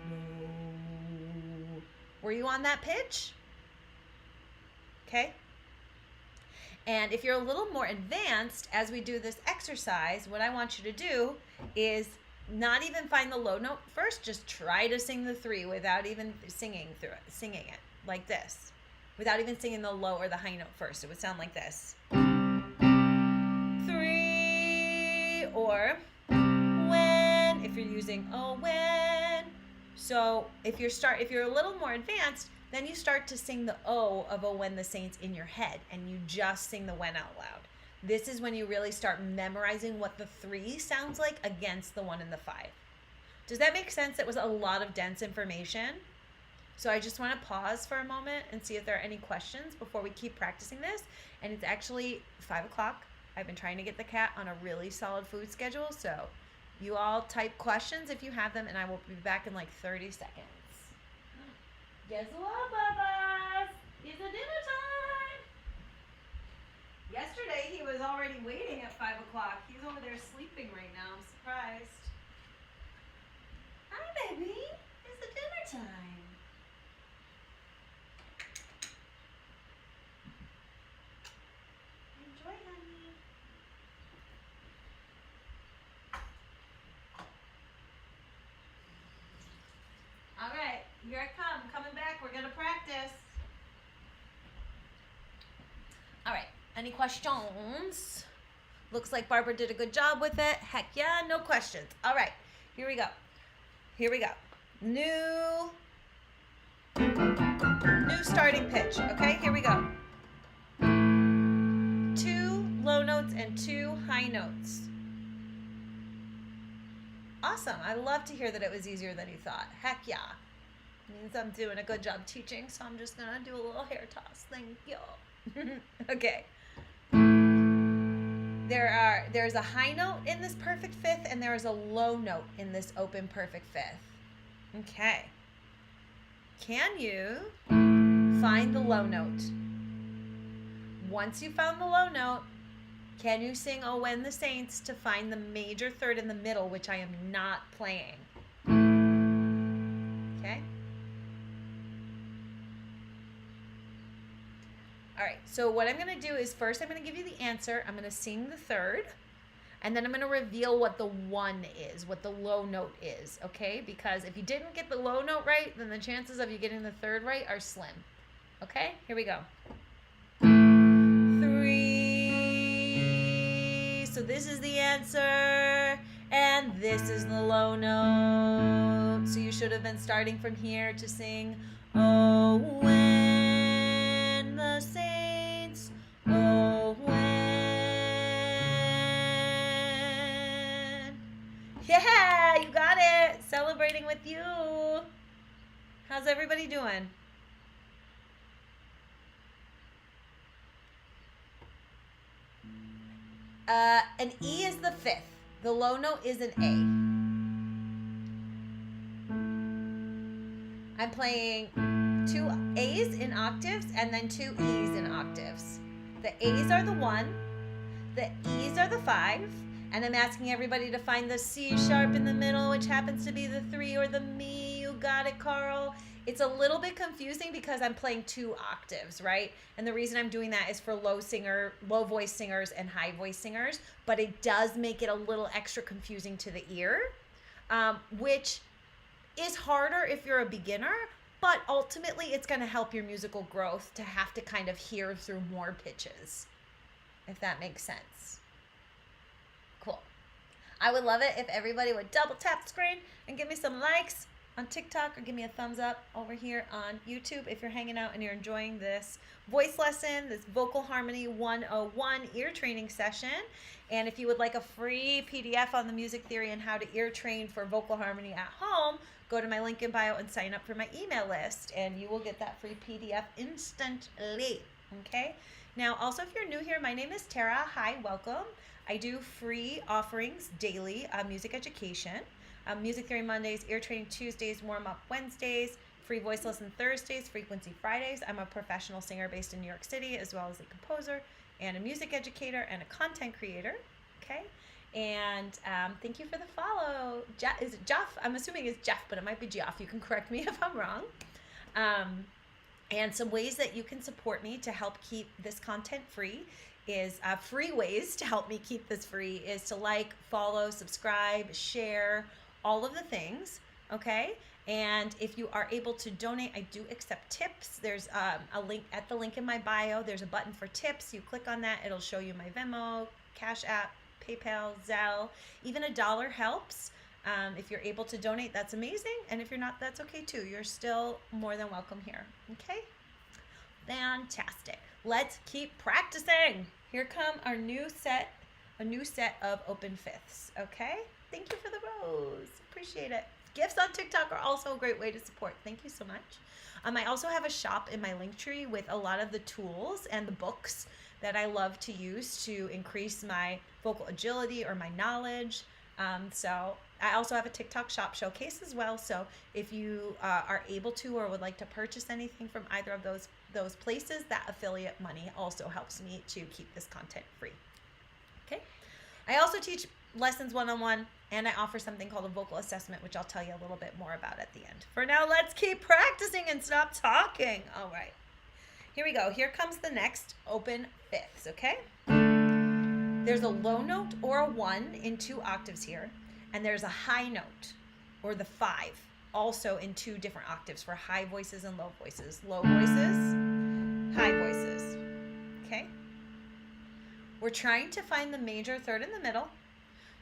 no. Were you on that pitch? Okay. And if you're a little more advanced, as we do this exercise, what I want you to do is not even find the low note first. Just try to sing the 3 without even singing it like this, without even singing the low or the high note first. It would sound like this: 3, or when, if you're using "oh when." So if you're a little more advanced, then you start to sing the O of "Oh When the Saints" in your head, and you just sing the when out loud. This is when you really start memorizing what the 3 sounds like against the 1 and the 5. Does that make sense? It was a lot of dense information. So I just want to pause for a moment and see if there are any questions before we keep practicing this. And it's actually 5 o'clock. I've been trying to get the cat on a really solid food schedule. So you all type questions if you have them, and I will be back in like 30 seconds. Guess what, Bubba? It's a dinner time. Yesterday he was already waiting at 5 o'clock. He's over there sleeping right now. I'm surprised. Hi, baby. It's the dinner time. Enjoy, honey. All right, here I come. Coming back. We're going to practice. All right, any questions? Looks like Barbara did a good job with it. Heck yeah, no questions. All right, here we go. New starting pitch. Okay, here we go. 2 low notes and 2 high notes. Awesome. I love to hear that it was easier than you thought. Heck yeah. Means I'm doing a good job teaching, so I'm just gonna do a little hair toss. Thank you. Okay. There's a high note in this perfect fifth, and there is a low note in this open perfect fifth. Okay. Can you find the low note? Once you found the low note, can you sing "Oh When the Saints" to find the major third in the middle, which I am not playing? Okay. All right, so what I'm going to do is first I'm going to give you the answer. I'm going to sing the third, and then I'm going to reveal what the 1 is, what the low note is, okay? Because if you didn't get the low note right, then the chances of you getting the third right are slim. Okay, here we go. 3. So this is the answer, and this is the low note. So you should have been starting from here to sing "Oh When the Saints, oh when." Yeah, you got it. Celebrating with you. How's everybody doing? An E is the 5th. The low note is an A. I'm playing 2 A's in octaves and then 2 E's in octaves. The A's are the 1, the E's are the 5, and I'm asking everybody to find the C sharp in the middle, which happens to be the 3 or the Mi. You got it, Carl. It's a little bit confusing because I'm playing 2 octaves, right? And the reason I'm doing that is for low voice singers and high voice singers, but it does make it a little extra confusing to the ear, which is harder if you're a beginner, but ultimately it's going to help your musical growth to have to kind of hear through more pitches, if that makes sense. Cool. I would love it if everybody would double tap the screen and give me some likes on TikTok, or give me a thumbs up over here on YouTube if you're hanging out and you're enjoying this voice lesson, this Vocal Harmony 101 ear training session. And if you would like a free PDF on the music theory and how to ear train for vocal harmony at home, go to my link in bio and sign up for my email list, and you will get that free PDF instantly. Okay? Now, also, if you're new here, my name is Tara. Hi, welcome. I do free offerings daily, music education, music theory Mondays, ear training Tuesdays, warm up Wednesdays, free voice lesson Thursdays, frequency Fridays. I'm a professional singer based in New York City, as well as a composer and a music educator and a content creator. Okay. And thank you for the follow. Is it Jeff? I'm assuming it's Jeff, but it might be Jeff. You can correct me if I'm wrong. And some ways that you can support me to help keep this content free is free ways to help me keep this free is to like, follow, subscribe, share, all of the things. Okay. And if you are able to donate, I do accept tips. There's a link at the link in my bio. There's a button for tips. You click on that. It'll show you my Venmo, Cash App, PayPal, Zelle. Even $1 helps. If you're able to donate, that's amazing. And if you're not, that's okay too. You're still more than welcome here. Okay? Fantastic. Let's keep practicing. Here come our new set, a new set of open fifths. Okay? Thank you for the rose. Appreciate it. Gifts on TikTok are also a great way to support. Thank you so much. I also have a shop in my Linktree with a lot of the tools and the books that I love to use to increase my vocal agility or my knowledge. So I also have a TikTok shop showcase as well. So if you are able to or would like to purchase anything from either of those places, that affiliate money also helps me to keep this content free. Okay. I also teach lessons one-on-one, and I offer something called a vocal assessment, which I'll tell you a little bit more about at the end. For now, let's keep practicing and stop talking. All right. Here we go. Here comes the next open fifths, okay? There's a low note or a 1 in 2 octaves here, and there's a high note or the 5 also in 2 different octaves for high voices and low voices. Low voices, high voices, okay? We're trying to find the major third in the middle.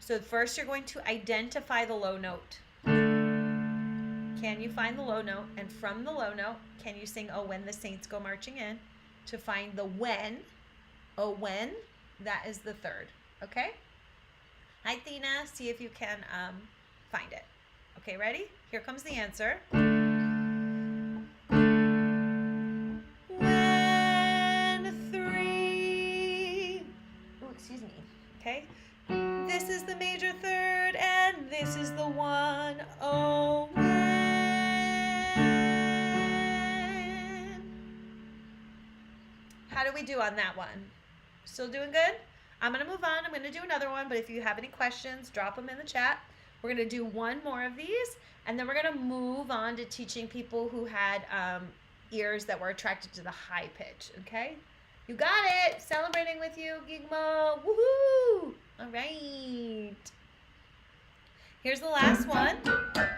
So first you're going to identify the low note. Can you find the low note? And from the low note, can you sing "Oh, When the Saints Go Marching In"? To find the when, oh, when, that is the third, okay? Hi, Tina. See if you can find it. Okay, ready? Here comes the answer. When 3, oh, excuse me, okay? This is the major third, and this is the 1, oh, when. How do we do on that one? Still doing good? I'm going to move on. I'm going to do another one, but if you have any questions, drop them in the chat. We're going to do one more of these, and then we're going to move on to teaching people who had ears that were attracted to the high pitch, okay? You got it. Celebrating with you, Gigmo. Woohoo! All right. Here's the last one.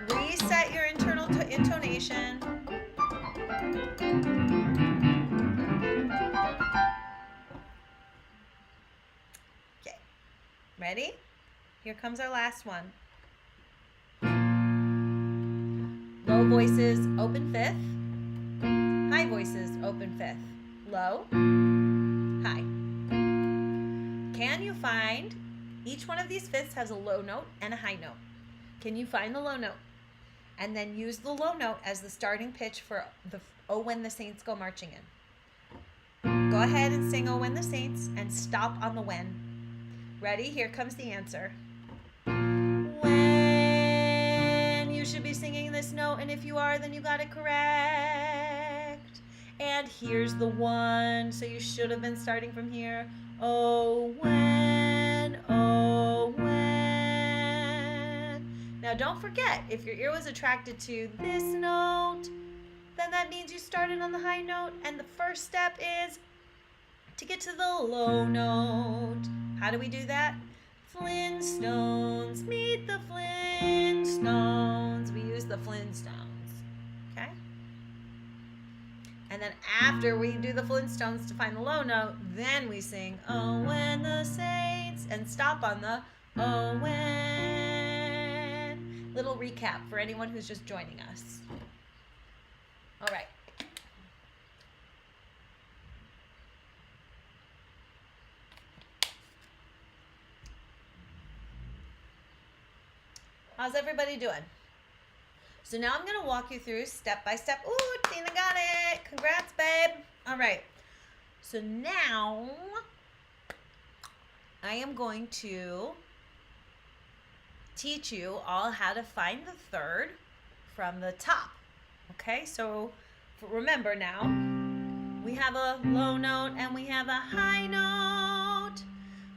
Reset your internal intonation. Okay. Ready? Here comes our last one. Low voices, open fifth. High voices, open fifth. Low, high. Can you find, each one of these fifths has a low note and a high note. Can you find the low note? And then use the low note as the starting pitch for the "Oh, When the Saints Go Marching In." Go ahead and sing "Oh, When the Saints" and stop on the when. Ready? Here comes the answer. When you should be singing this note, and if you are, then you got it correct. And here's the 1, so you should have been starting from here. Oh, when, oh, when. Now don't forget, if your ear was attracted to this note, then that means you started on the high note, and the first step is to get to the low note. How do we do that? Flintstones, meet the Flintstones. We use the Flintstones, okay? And then after we do the Flintstones to find the low note, then we sing "Oh, When the Saints" and stop on the "Oh, when." Little recap for anyone who's just joining us. All right. How's everybody doing? So now I'm going to walk you through step by step. Ooh, Tina got it. Congrats, babe. All right. So now I am going to teach you all how to find the third from the top. Okay, so remember now, we have a low note and we have a high note.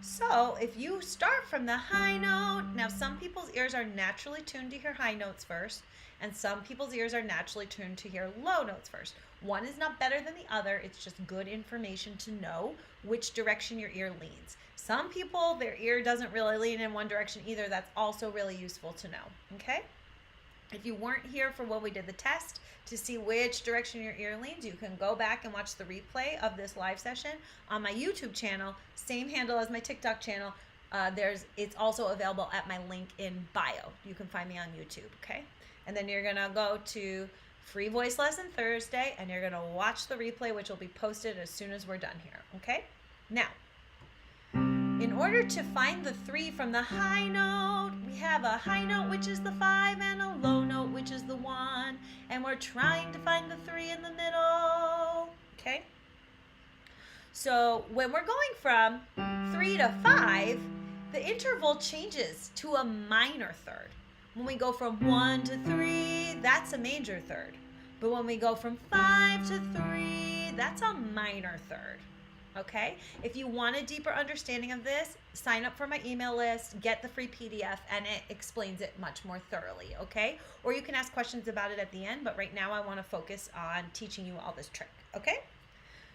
So if you start from the high note, now some people's ears are naturally tuned to hear high notes first, and some people's ears are naturally tuned to hear low notes first. One is not better than the other. It's just good information to know which direction your ear leans. Some people, their ear doesn't really lean in one direction either. That's also really useful to know, okay? If you weren't here for when we did the test to see which direction your ear leans, you can go back and watch the replay of this live session on my YouTube channel, same handle as my TikTok channel. It's also available at my link in bio. You can find me on YouTube, okay? And then you're gonna go to Free Voice Lesson Thursday, and you're gonna watch the replay, which will be posted as soon as we're done here, okay? Now, in order to find the 3 from the high note, we have a high note, which is the 5, and a low note, which is the 1. And we're trying to find the 3 in the middle, okay? So when we're going from 3 to 5, the interval changes to a minor third. When we go from 1 to 3, that's a major third. But when we go from 5 to 3, that's a minor third. Okay? If you want a deeper understanding of this, sign up for my email list, get the free PDF, and it explains it much more thoroughly, okay? Or you can ask questions about it at the end, but right now I want to focus on teaching you all this trick, okay?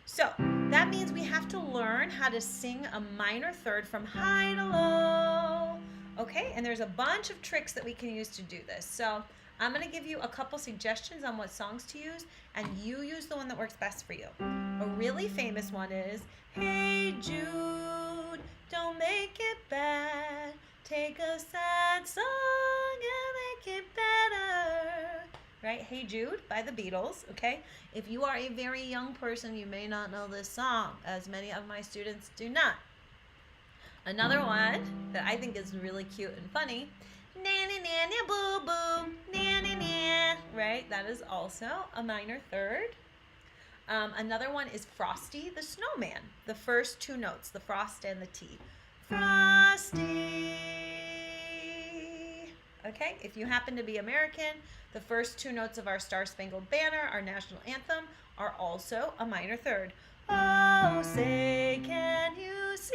So that means we have to learn how to sing a minor third from high to low, okay? And there's a bunch of tricks that we can use to do this. So I'm going to give you a couple suggestions on what songs to use, and you use the one that works best for you. A really famous one is, Hey Jude, don't make it bad. Take a sad song and make it better. Right? Hey Jude by the Beatles, okay? If you are a very young person, you may not know this song, as many of my students do not. Another one that I think is really cute and funny, nanny nanny boo boo, nanny nanny, right? That is also a minor third. Another one is Frosty the Snowman. The first 2 notes, the frost and the T. Frosty. Okay, if you happen to be American, the first 2 notes of our Star Spangled Banner, our national anthem, are also a minor third. Oh, say, can you see?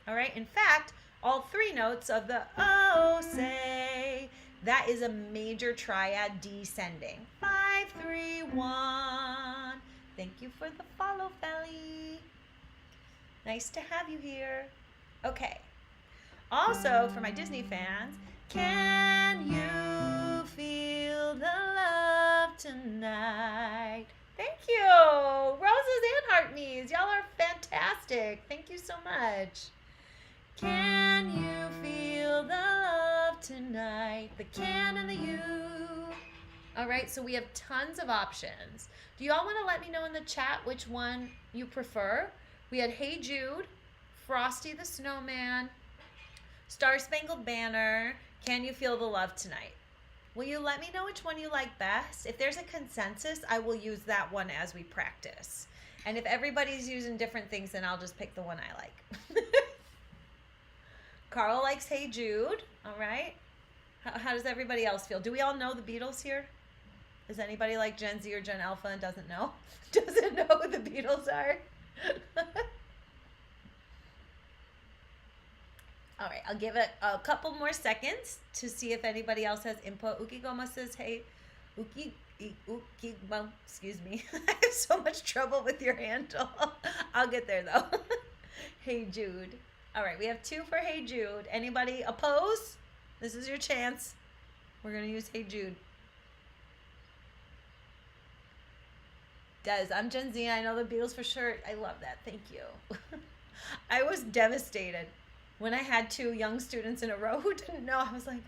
All right, in fact, all 3 notes of the oh, say, that is a major triad descending. 5, 3, 1. Thank you for the follow, Felly. Nice to have you here. Okay. Also, for my Disney fans, can you feel the love tonight? Thank you. Roses and heart knees. Y'all are fantastic. Thank you so much. Can you feel the love tonight? The can and the you. All right, so we have tons of options. Do you all want to let me know in the chat which one you prefer? We had Hey Jude, Frosty the Snowman, Star Spangled Banner, Can You Feel the Love Tonight? Will you let me know which one you like best? If there's a consensus, I will use that one as we practice. And if everybody's using different things, then I'll just pick the one I like. Carl likes Hey Jude, all right? How does everybody else feel? Do we all know the Beatles here? Is anybody like Gen Z or Gen Alpha and doesn't know? Doesn't know who the Beatles are? All right, I'll give it a couple more seconds to see if anybody else has input. Ukigoma says, hey, Ukigoma, excuse me. I have so much trouble with your handle. I'll get there though. Hey Jude. All right, we have 2 for Hey Jude. Anybody oppose? This is your chance. We're going to use Hey Jude. Des, I'm Gen Z. I know the Beatles for sure. I love that. Thank you. I was devastated when I had 2 young students in a row who didn't know. I was like,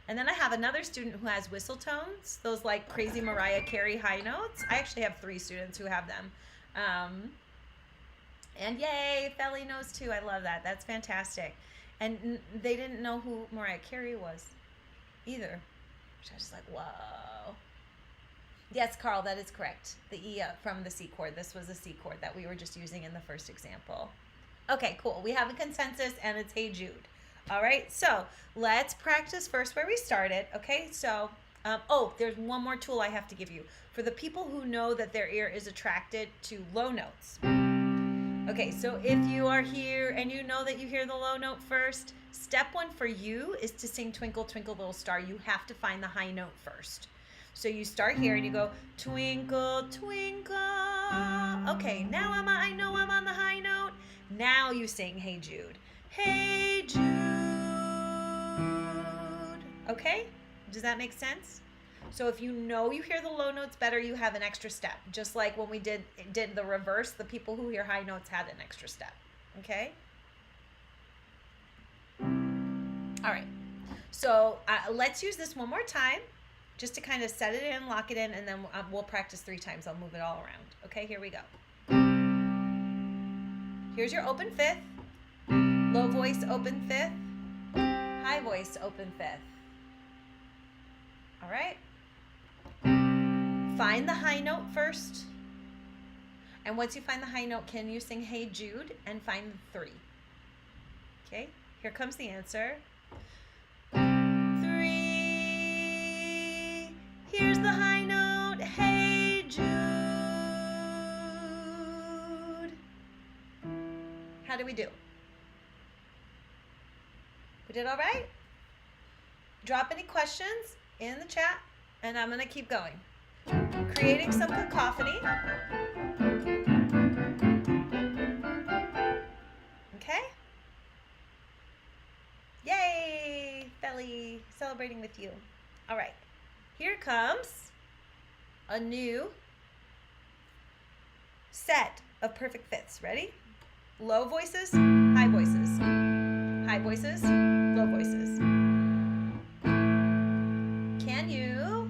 And then I have another student who has whistle tones, those like crazy Mariah Carey high notes. I actually have 3 students who have them. And yay, Felly knows too. I love that. That's fantastic. And they didn't know who Mariah Carey was either. Which I was just like, whoa. Yes, Carl, that is correct. The E from the C chord. This was a C chord that we were just using in the first example. Okay, cool. We have a consensus and it's Hey Jude. All right, so let's practice first where we started. Okay, so, oh, there's one more tool I have to give you. For the people who know that their ear is attracted to low notes. Okay, so if you are here and you know that you hear the low note first, step one for you is to sing Twinkle, Twinkle, Little Star. You have to find the high note first. So you start here and you go twinkle, twinkle. Okay, now I know I'm on the high note. Now you sing Hey Jude. Hey Jude. Okay? Does that make sense? So if you know you hear the low notes better, you have an extra step. Just like when we did the reverse, the people who hear high notes had an extra step. Okay? All right. So let's use this one more time just to kind of set it in, lock it in, and then we'll practice 3 times. I'll move it all around. Okay, here we go. Here's your open fifth, low voice open fifth, high voice open fifth. All right. Find the high note first. And once you find the high note, can you sing Hey Jude and find the 3? Okay, here comes the answer. 3. Here's the high note. Hey Jude. How do we do? We did all right? Drop any questions in the chat, and I'm going to keep going. Creating some cacophony. Okay? Yay! Belly, celebrating with you. All right. Here comes a new set of perfect fifths. Ready? Low voices, high voices. High voices, low voices. Can you?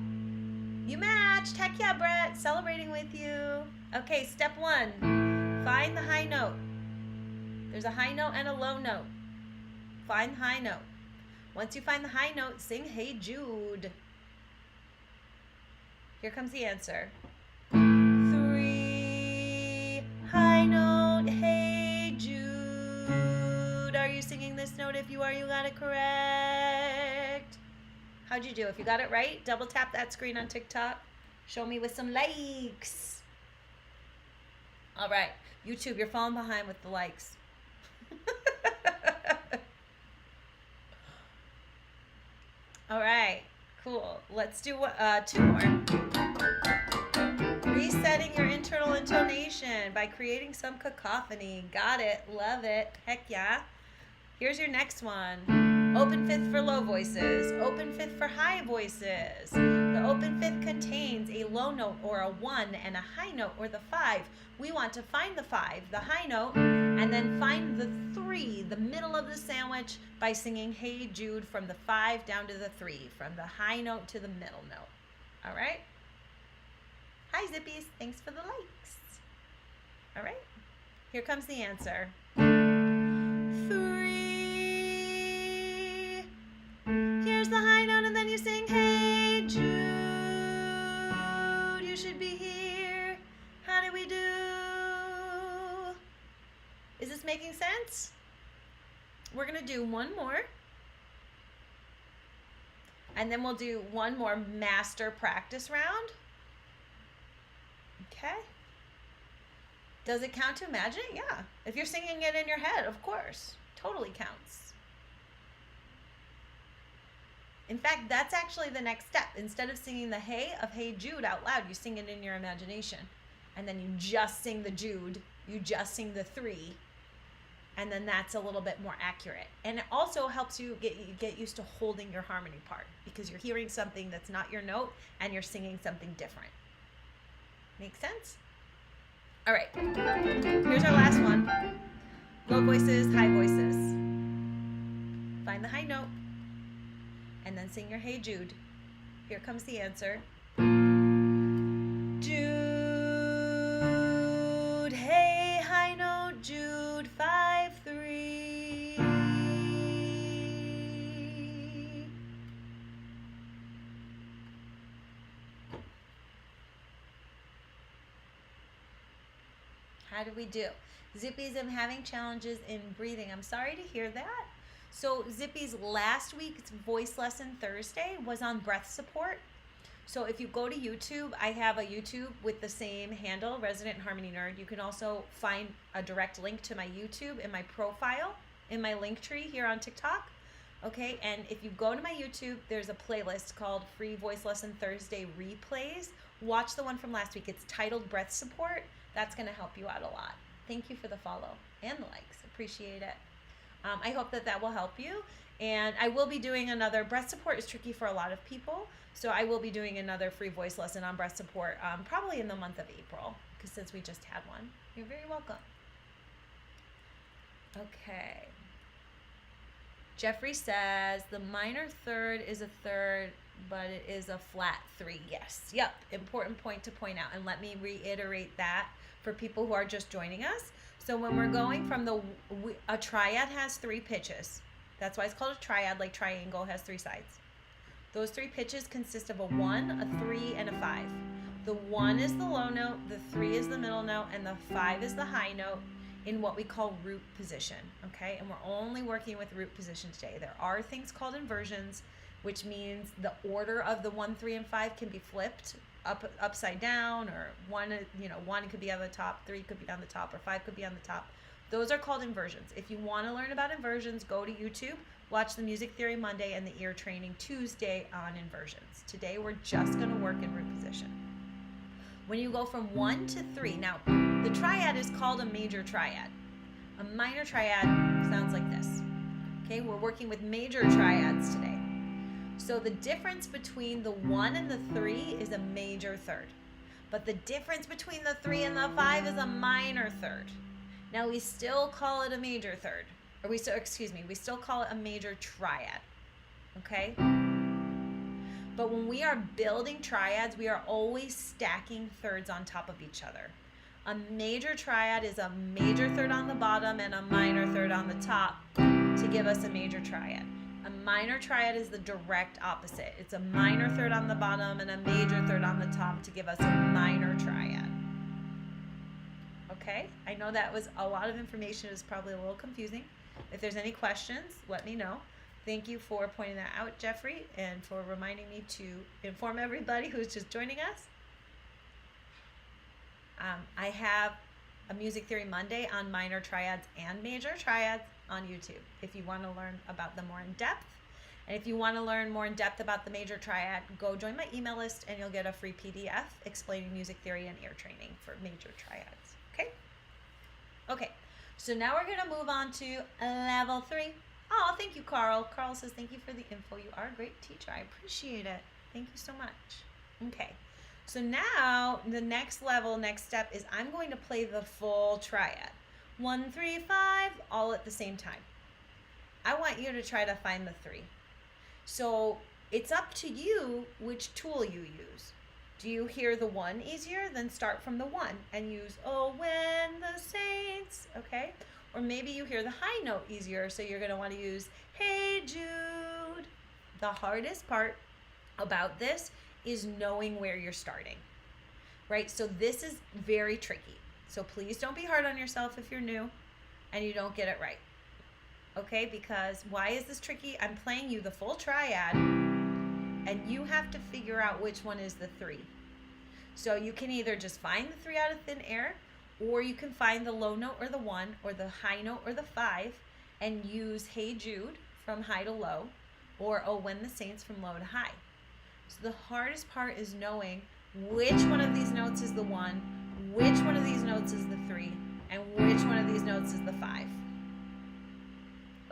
You matched. Heck yeah, Brett. Celebrating with you. Okay, step 1. Find the high note. There's a high note and a low note. Find the high note. Once you find the high note, sing Hey Jude. Here comes the answer. 3. High note, Hey Jude. Are you singing this note? If you are, you got it correct. How'd you do? If you got it right, double tap that screen on TikTok. Show me with some likes. All right. YouTube, you're falling behind with the likes. All right. Cool. Let's do 2 more. Resetting your internal intonation by creating some cacophony. Got it. Love it. Heck yeah. Here's your next one. Open fifth for low voices. Open fifth for high voices. The open fifth contains a low note or a 1 and a high note or the 5. We want to find the 5, the high note, and then find the 3, the middle of the sandwich, by singing Hey Jude from the 5 down to the 3, from the high note to the middle note. All right? Hi, Zippies. Thanks for the likes. All right. Here comes the answer. 3. Here's the high note, and then you sing Hey Jude. You should be here. How do we do? Is this making sense? We're going to do one more. And then we'll do one more master practice round. Okay. Does it count to imagine it? Yeah. If you're singing it in your head, of course. Totally counts. In fact, that's actually the next step. Instead of singing the Hey of Hey Jude out loud, you sing it in your imagination. And then you just sing the Jude. You just sing the 3. And then that's a little bit more accurate. And it also helps you get used to holding your harmony part, because you're hearing something that's not your note and you're singing something different. Make sense? All right. Here's our last one. Low voices, high voices. Find the high note and then sing your Hey Jude. Here comes the answer. Jude, hey, high note, Jude, 5, 3. How do we do? Zippy's, I'm having challenges in breathing. I'm sorry to hear that. So Zippy's last week's voice lesson Thursday was on breath support. So if you go to YouTube, I have a YouTube with the same handle, Resident Harmony Nerd. You can also find a direct link to my YouTube in my profile, in my link tree here on TikTok. Okay, and if you go to my YouTube, there's a playlist called Free Voice Lesson Thursday Replays. Watch the one from last week. It's titled Breath Support. That's going to help you out a lot. Thank you for the follow and the likes. Appreciate it. I hope that will help you. And I will be doing another. Breath support is tricky for a lot of people. So I will be doing another free voice lesson on breath support probably in the month of April, because since we just had one. You're very welcome. Okay. Jeffrey says the minor third is a third, but it is a flat 3. Yes. Yep. Important point to point out. And let me reiterate that for people who are just joining us. So when we're going from a triad has 3 pitches. That's why it's called a triad, like triangle has 3 sides. Those 3 pitches consist of a 1, a 3, and a 5. The 1 is the low note, the 3 is the middle note, and the 5 is the high note in what we call root position, okay? And we're only working with root position today. There are things called inversions, which means the order of the 1, 3, and 5 can be flipped upside down, or 1 could be on the top, 3 could be on the top, or 5 could be on the top. Those are called inversions. If you want to learn about inversions, go to YouTube, watch the Music Theory Monday and the Ear Training Tuesday on inversions. Today we're just going to work in root position. When you go from 1 to 3, now the triad is called a major triad. A minor triad sounds like this. Okay, we're working with major triads today. So the difference between the 1 and the 3 is a major third. But the difference between the 3 and the 5 is a minor third. Now we still call it a major third. We still call it a major triad. Okay? But when we are building triads, we are always stacking thirds on top of each other. A major triad is a major third on the bottom and a minor third on the top to give us a major triad. A minor triad is the direct opposite. It's a minor third on the bottom and a major third on the top to give us a minor triad. Okay? I know that was a lot of information. It was probably a little confusing. If there's any questions, let me know. Thank you for pointing that out, Jeffrey, and for reminding me to inform everybody who's just joining us. I have a Music Theory Monday on minor triads and major triads on YouTube if you want to learn about them more in depth. And if you want to learn more in depth about the major triad, go join my email list and you'll get a free PDF explaining music theory and ear training for major triads. Okay? Okay. So now we're going to move on to level 3. Oh, thank you, Carl. Carl says, thank you for the info. You are a great teacher. I appreciate it. Thank you so much. Okay. So now the next step is I'm going to play the full triad. 1, 3, 5, all at the same time. I want you to try to find the 3. So it's up to you which tool you use. Do you hear the 1 easier? Then start from the 1 and use, oh, when the saints, okay? Or maybe you hear the high note easier, so you're going to want to use, hey, Jude. The hardest part about this is knowing where you're starting, right? So this is very tricky. So please don't be hard on yourself if you're new and you don't get it right, okay? Because why is this tricky? I'm playing you the full triad, and you have to figure out which one is the 3. So you can either just find the 3 out of thin air, or you can find the low note or the 1, or the high note or the 5, and use Hey Jude from high to low, or Oh When the Saints from low to high. So the hardest part is knowing which one of these notes is the 1, which one of these notes is the 3, and which one of these notes is the 5.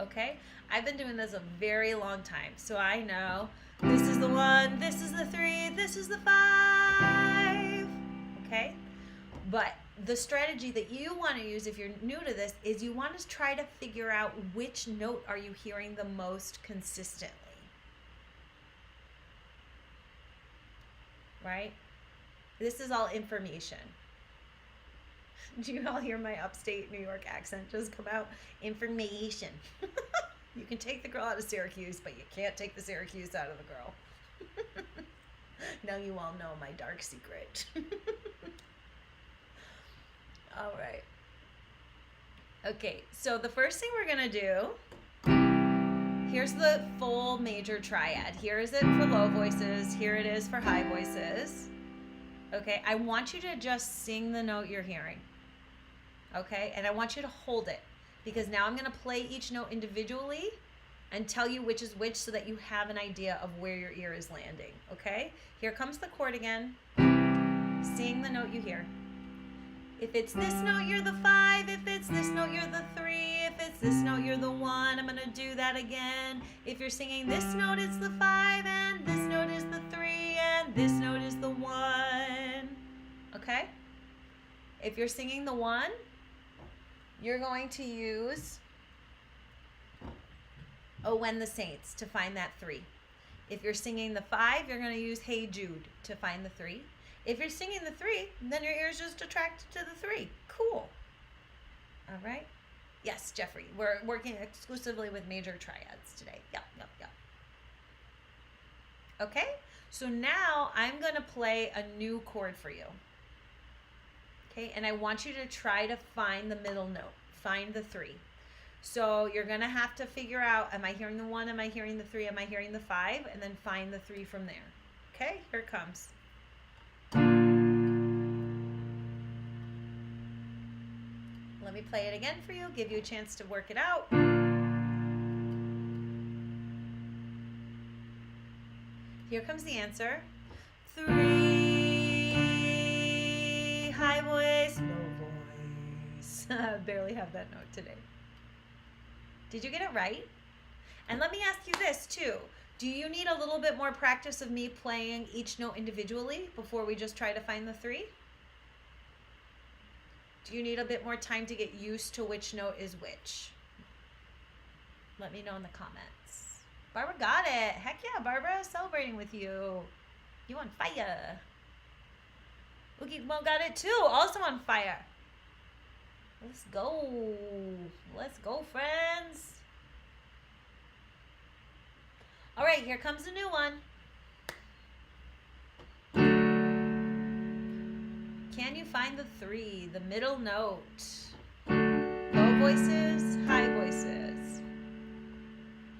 Okay? I've been doing this a very long time, so I know this is the 1, this is the 3, this is the 5. Okay? But the strategy that you want to use if you're new to this is you want to try to figure out which note are you hearing the most consistently. Right? This is all information. Do you all hear my upstate New York accent just come out? Information. You can take the girl out of Syracuse, but you can't take the Syracuse out of the girl. Now you all know my dark secret. All right. Okay, so the first thing we're gonna do, here's the full major triad. Here is it for low voices, here it is for high voices. Okay, I want you to just sing the note you're hearing. Okay, and I want you to hold it, because now I'm gonna play each note individually and tell you which is which so that you have an idea of where your ear is landing. Okay, here comes the chord again. Sing the note you hear. If it's this note, you're the 5. If it's this note, you're the 3. If it's this note, you're the 1. I'm gonna do that again. If you're singing this note, it's the 5, and this note is the 3, and this note is the 1. Okay? If you're singing the 1, you're going to use Oh When the Saints to find that 3. If you're singing the 5, you're going to use Hey Jude to find the 3. If you're singing the 3, then your ear's just attracted to the 3. Cool. All right? Yes, Jeffrey, we're working exclusively with major triads today. Yep. Okay? So now I'm going to play a new chord for you. Okay? And I want you to try to find the middle note. Find the 3. So you're going to have to figure out, am I hearing the 1? Am I hearing the 3? Am I hearing the 5? And then find the 3 from there. Okay? Here it comes. Let me play it again for you, give you a chance to work it out. Here comes the answer. 3, high voice, low voice. Barely have that note today. Did you get it right? And let me ask you this too. Do you need a little bit more practice of me playing each note individually before we just try to find the 3? Do you need a bit more time to get used to which note is which? Let me know in the comments. Barbara got it. Heck yeah, Barbara. Celebrating with you. You on fire. Oogie Mo got it too. Also on fire. Let's go. Let's go, friends. All right, here comes a new one. Can you find the 3, the middle note? Low voices, high voices.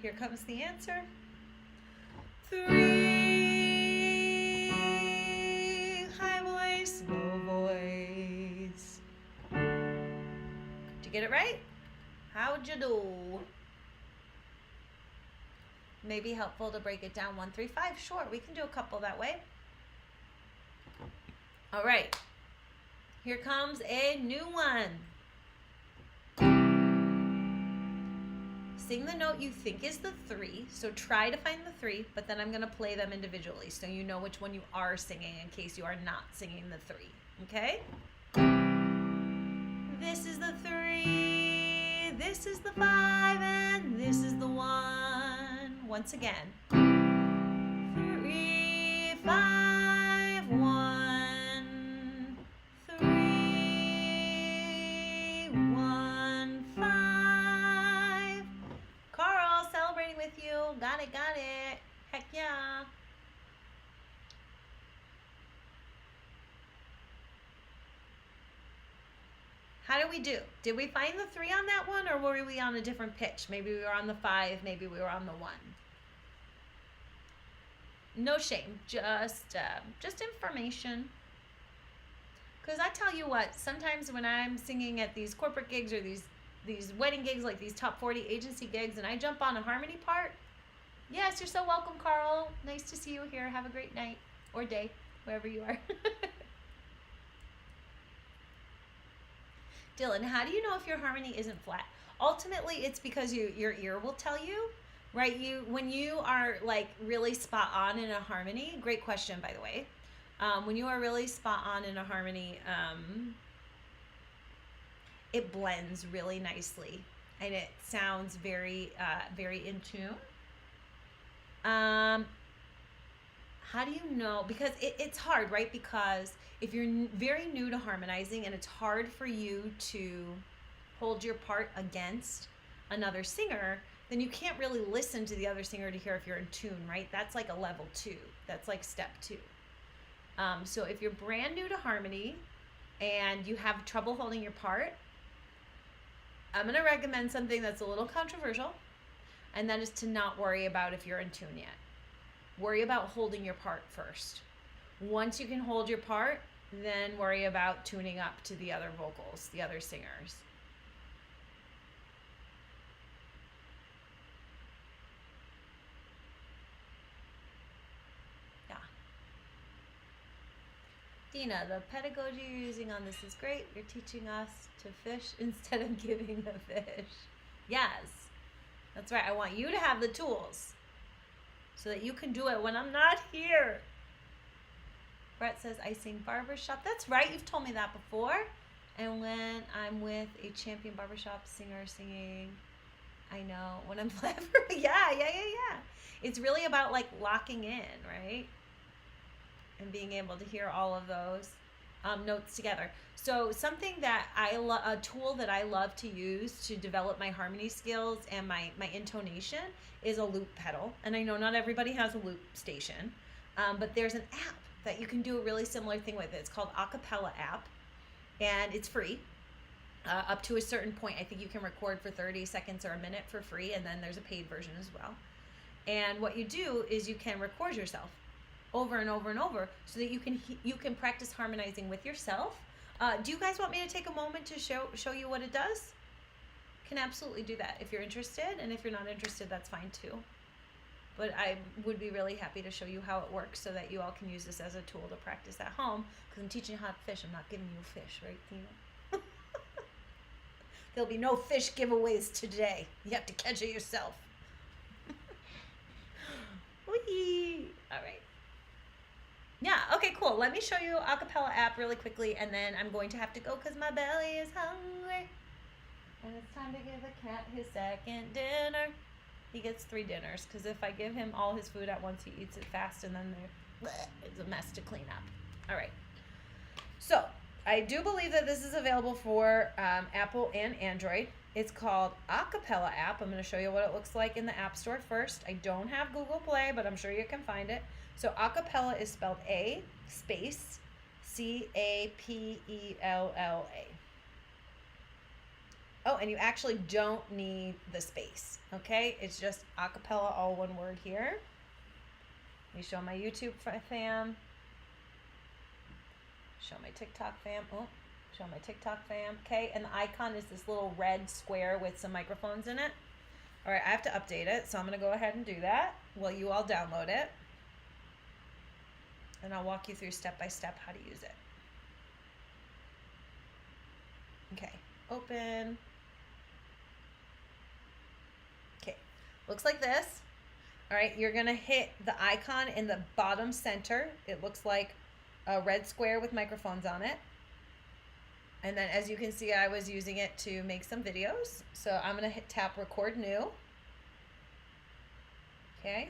Here comes the answer. 3, high voice, low voice. Did you get it right? How'd you do? Maybe helpful to break it down 1, 3, 5. Sure, we can do a couple that way. All right. Here comes a new one. Sing the note you think is the 3. So try to find the 3, but then I'm going to play them individually so you know which one you are singing in case you are not singing the 3. Okay? This is the 3. This is the 5. And this is the 1. Once again. 3, 5, 1. 3, 1, 5. Carl, celebrating with you. Got it. Heck yeah. How did we do? Did we find the 3 on that one, or were we on a different pitch? Maybe we were on the 5, maybe we were on the 1. No shame, just information. Because I tell you what, sometimes when I'm singing at these corporate gigs or these wedding gigs, like these top 40 agency gigs, and I jump on a harmony part, yes, you're so welcome, Carl. Nice to see you here. Have a great night or day, wherever you are. Dylan, how do you know if your harmony isn't flat? Ultimately, it's because your ear will tell you, right? When you are like really spot on in a harmony, great question, by the way. When you are really spot on in a harmony, it blends really nicely and it sounds very, very in tune. How do you know? Because it's hard, right? Because if you're very new to harmonizing and it's hard for you to hold your part against another singer, then you can't really listen to the other singer to hear if you're in tune, right? That's like a level 2. That's like step 2. So if you're brand new to harmony and you have trouble holding your part, I'm going to recommend something that's a little controversial, and that is to not worry about if you're in tune yet. Worry about holding your part first. Once you can hold your part, then worry about tuning up to the other vocals, the other singers. Yeah. Dina, the pedagogy you're using on this is great. You're teaching us to fish instead of giving the fish. Yes. That's right. I want you to have the tools so that you can do it when I'm not here. Brett says, I sing barbershop. That's right. You've told me that before. And when I'm with a champion barbershop singer singing, I know when I'm yeah. It's really about like locking in, right? And being able to hear all of those notes together. So something that a tool that I love to use to develop my harmony skills and my intonation is a loop pedal. And I know not everybody has a loop station, but there's an app that you can do a really similar thing with. It's called Acapella app, and it's free. Up to a certain point, I think you can record for 30 seconds or a minute for free, and then there's a paid version as well. And what you do is you can record yourself over and over and over so that you can practice harmonizing with yourself. Do you guys want me to take a moment to show you what it does? Can absolutely do that if you're interested, and if you're not interested, that's fine too. But I would be really happy to show you how it works so that you all can use this as a tool to practice at home, because I'm teaching you how to fish. I'm not giving you a fish, right, Tina? There'll be no fish giveaways today. You have to catch it yourself. Whee! All right. Yeah, okay, cool. Let me show you Acapella app really quickly, and then I'm going to have to go because my belly is hungry. And it's time to give the cat his second dinner. He gets 3 dinners, because if I give him all his food at once, he eats it fast, and then it's a mess to clean up. All right. So I do believe that this is available for Apple and Android. It's called Acapella app. I'm going to show you what it looks like in the App Store first. I don't have Google Play, but I'm sure you can find it. So Acapella is spelled A space Capella. Oh, and you actually don't need the space, okay? It's just acapella, all one word here. Let me show my YouTube fam. Show my TikTok fam. Oh, show my TikTok fam. Okay, and the icon is this little red square with some microphones in it. All right, I have to update it, so I'm going to go ahead and do that while you all download it. And I'll walk you through step by step how to use it. Okay, open. Okay, looks like this. All right, you're gonna hit the icon in the bottom center. It looks like a red square with microphones on it. And then as you can see, I was using it to make some videos. So I'm gonna tap record new. Okay.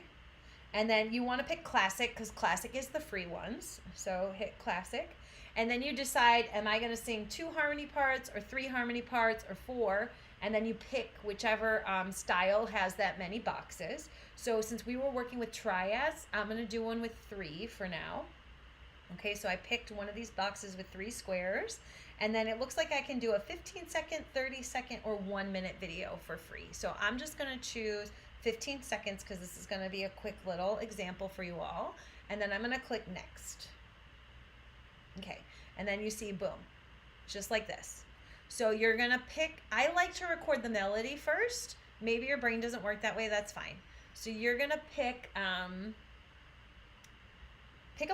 And then you want to pick classic, because classic is the free ones. So hit classic. And then you decide, am I going to sing 2 harmony parts or 3 harmony parts or 4? And then you pick whichever style has that many boxes. So since we were working with triads, I'm going to do one with 3 for now. Okay, so I picked one of these boxes with 3 squares. And then it looks like I can do a 15-second, 30-second, or 1-minute video for free. So I'm just going to choose 15 seconds because this is going to be a quick little example for you all. And then I'm going to click next. Okay, and then you see, boom, just like this. So you're going to pick, I like to record the melody first. Maybe your brain doesn't work that way, that's fine. So you're going to pick a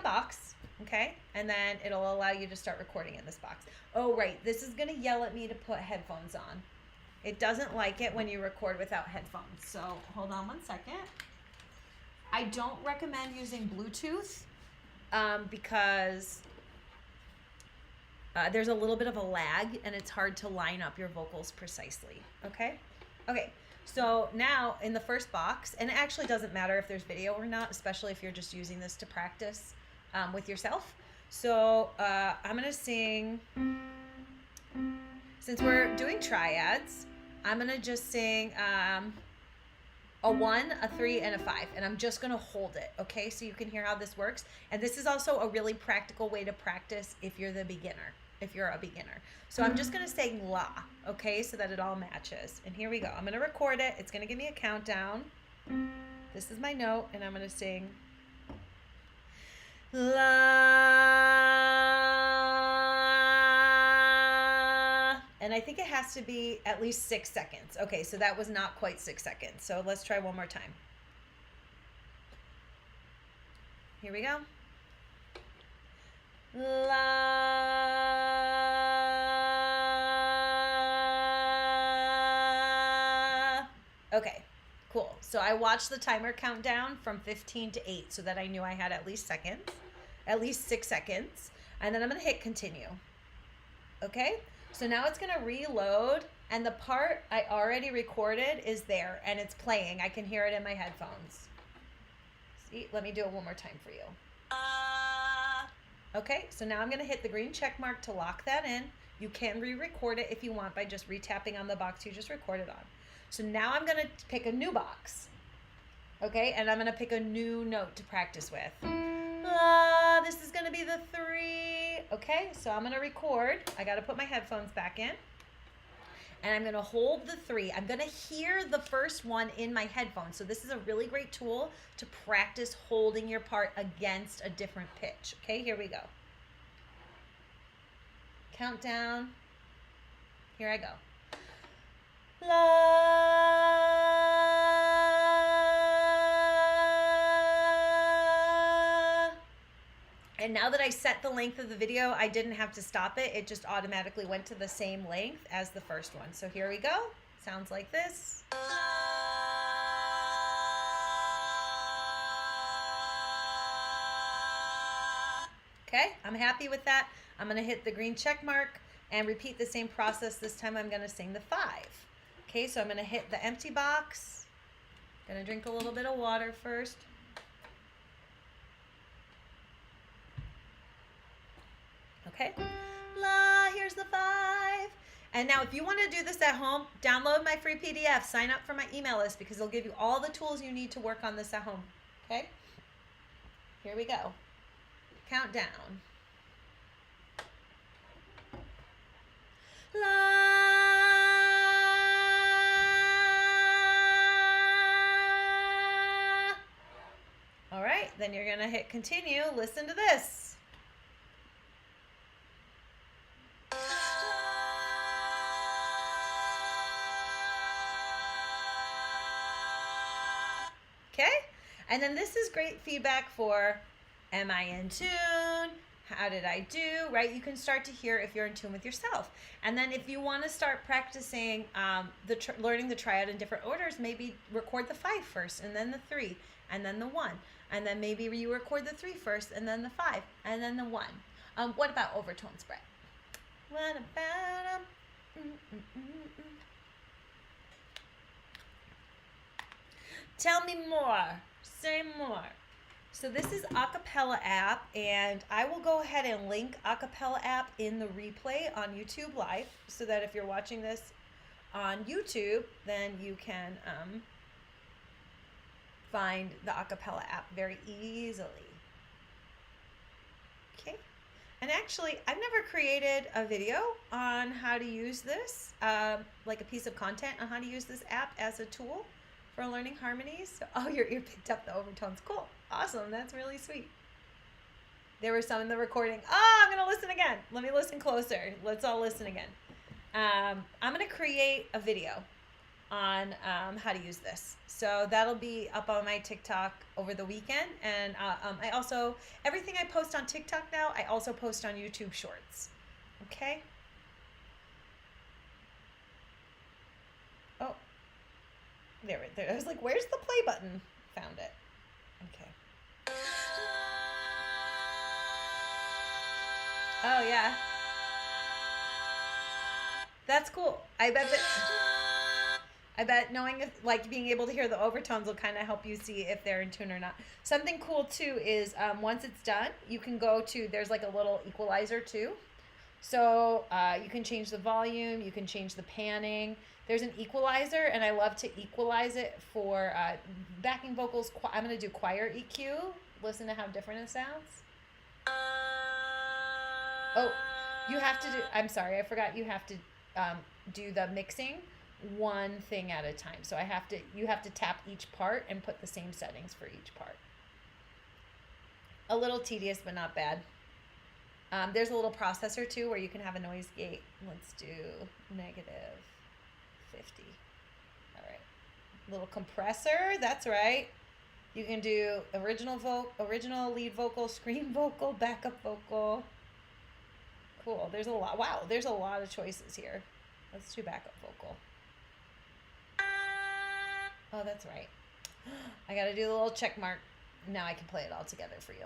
box, okay? And then it'll allow you to start recording in this box. Oh, right, this is going to yell at me to put headphones on. It doesn't like it when you record without headphones. So hold on one second. I don't recommend using Bluetooth because there's a little bit of a lag and it's hard to line up your vocals precisely. Okay? Okay. So now in the first box, and it actually doesn't matter if there's video or not, especially if you're just using this to practice with yourself. So I'm going to sing, since we're doing triads, I'm going to just sing a 1, a 3, and a 5. And I'm just going to hold it, okay? So you can hear how this works. And this is also a really practical way to practice if you're the beginner, if you're a beginner. So I'm just going to say la, okay, so that it all matches. And here we go. I'm going to record it. It's going to give me a countdown. This is my note, and I'm going to sing la. And I think it has to be at least 6 seconds. Okay, so that was not quite 6 seconds. So let's try one more time. Here we go. La. Okay, cool. So I watched the timer count down from 15 to 8 so that I knew I had at least 6 seconds. And then I'm going to hit continue. Okay, so now it's going to reload, and the part I already recorded is there, and it's playing. I can hear it in my headphones. See, let me do it one more time for you. Okay, so now I'm going to hit the green check mark to lock that in. You can re-record it if you want by just re-tapping on the box you just recorded on. So now I'm going to pick a new box. Okay, and I'm going to pick a new note to practice with. This is going to be the 3. Okay, so I'm going to record. I got to put my headphones back in. And I'm going to hold the 3. I'm going to hear the first one in my headphones. So this is a really great tool to practice holding your part against a different pitch. Okay, here we go. Countdown. Here I go. La. And now that I set the length of the video, I didn't have to stop it. It just automatically went to the same length as the first one. So here we go. Sounds like this. Okay, I'm happy with that. I'm going to hit the green check mark and repeat the same process. This time I'm going to sing the 5. Okay, so I'm going to hit the empty box. Going to drink a little bit of water first. Okay, la, here's the 5. And now if you want to do this at home, download my free PDF. Sign up for my email list because it'll give you all the tools you need to work on this at home. Okay, here we go. Countdown. La. All right, then you're gonna hit continue. Listen to this. Okay, and then this is great feedback for, am I in tune? How did I do? Right? You can start to hear if you're in tune with yourself. And then if you want to start practicing learning the triad in different orders, maybe record the 5 first, and then the 3, and then the 1. And then maybe you record the 3 first, and then the 5, and then the 1. What about overtone spread? What about Tell me more. Say more. So this is Acapella app, and I will go ahead and link Acapella app in the replay on YouTube Live, so that if you're watching this on YouTube, then you can find the Acapella app very easily. Okay, and actually, I've never created a video on how to use this, like a piece of content on how to use this app as a tool for learning harmonies. So, oh, your ear picked up the overtones. Cool. Awesome. That's really sweet. There were some in the recording. Oh, I'm going to listen again. Let me listen closer. Let's all listen again. I'm going to create a video on how to use this. So that'll be up on my TikTok over the weekend. And I also, everything I post on TikTok now, I also post on YouTube Shorts. Okay? Oh. There. I was like, where's the play button? Found it. Okay. Oh, yeah. That's cool. I bet knowing if, like, being able to hear the overtones will kind of help you see if they're in tune or not. Something cool, too, is once it's done, you can go to, there's like a little equalizer, too. So you can change the volume, you can change the panning. There's an equalizer, and I love to equalize it for backing vocals. I'm going to do choir EQ. Listen to how different it sounds. Oh, You have to do, I'm sorry, I forgot you have to do the mixing one thing at a time. So you have to tap each part and put the same settings for each part. A little tedious, but not bad. There's a little processor too where you can have a noise gate. Let's do negative 50. All right. Little compressor, that's right. You can do original lead vocal, scream vocal, backup vocal. Cool. There's a lot. Wow, there's a lot of choices here. Let's do backup vocal. Oh, that's right. I got to do the little check mark. Now I can play it all together for you.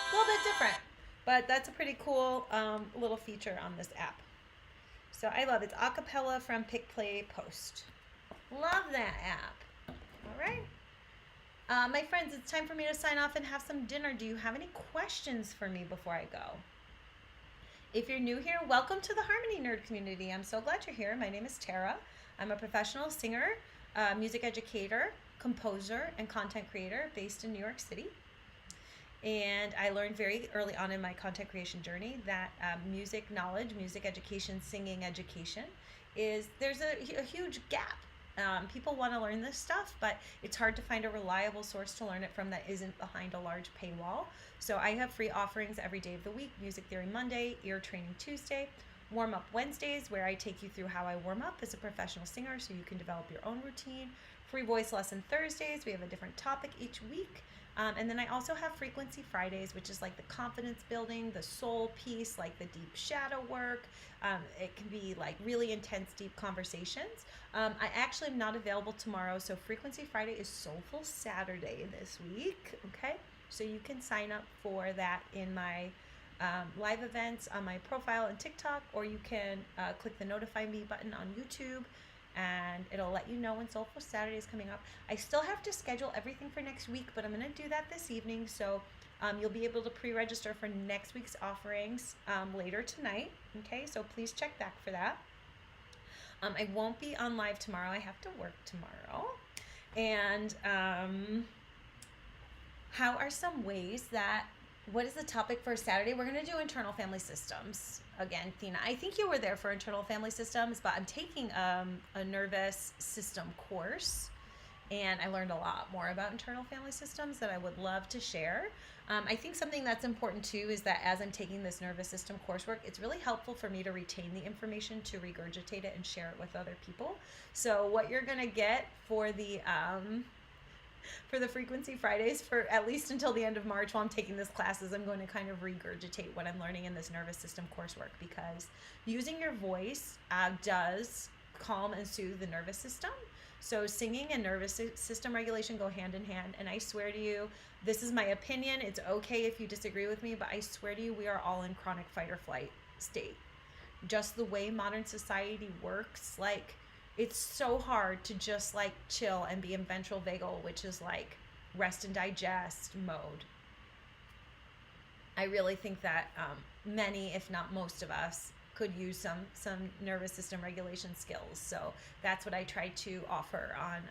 A little bit different, but that's a pretty cool little feature on this app. So I love it. It's acapella from Pick Play Post. Love that app. All right. My friends, it's time for me to sign off and have some dinner. Do you have any questions for me before I go? If you're new here, welcome to the Harmony Nerd community. I'm so glad you're here. My name is Tara. I'm a professional singer, music educator, composer, and content creator based in New York City. And I learned very early on in my content creation journey that music knowledge, music education, singing education there's a huge gap. People want to learn this stuff, but it's hard to find a reliable source to learn it from that isn't behind a large paywall. So I have free offerings every day of the week: Music Theory Monday, Ear Training Tuesday, Warm Up Wednesdays, where I take you through how I warm up as a professional singer so you can develop your own routine, Free Voice Lesson Thursdays. We have a different topic each week. And then I also have Frequency Fridays, which is like the confidence building, the soul piece, like the deep shadow work. It can be like really intense, deep conversations. I actually am not available tomorrow, so Frequency Friday is Soulful Saturday this week, okay? So you can sign up for that in my live events on my profile on TikTok, or you can click the Notify Me button on YouTube, and it'll let you know when Soulful Saturday is coming up. I still have to schedule everything for next week, but I'm going to do that this evening, so you'll be able to pre-register for next week's offerings later tonight, okay? So please check back for that. I won't be on live tomorrow. I have to work tomorrow. And how are some ways that, what is the topic for Saturday? We're going to do internal family systems. Again, Thina, I think you were there for internal family systems, but I'm taking a nervous system course, and I learned a lot more about internal family systems that I would love to share. I think something that's important too is that as I'm taking this nervous system coursework, it's really helpful for me to retain the information, to regurgitate it and share it with other people. So what you're going to get for the Frequency Fridays, for at least until the end of March while I'm taking this classes, I'm going to kind of regurgitate what I'm learning in this nervous system coursework, because using your voice does calm and soothe the nervous system. So singing and nervous system regulation go hand in hand, and I swear to you, this is my opinion, it's okay if you disagree with me, but I swear to you, we are all in chronic fight or flight state. Just the way modern society works, like, it's so hard to just like chill and be in ventral vagal, which is like rest and digest mode. I really think that many, if not most of us, could use some nervous system regulation skills. So that's what I try to offer on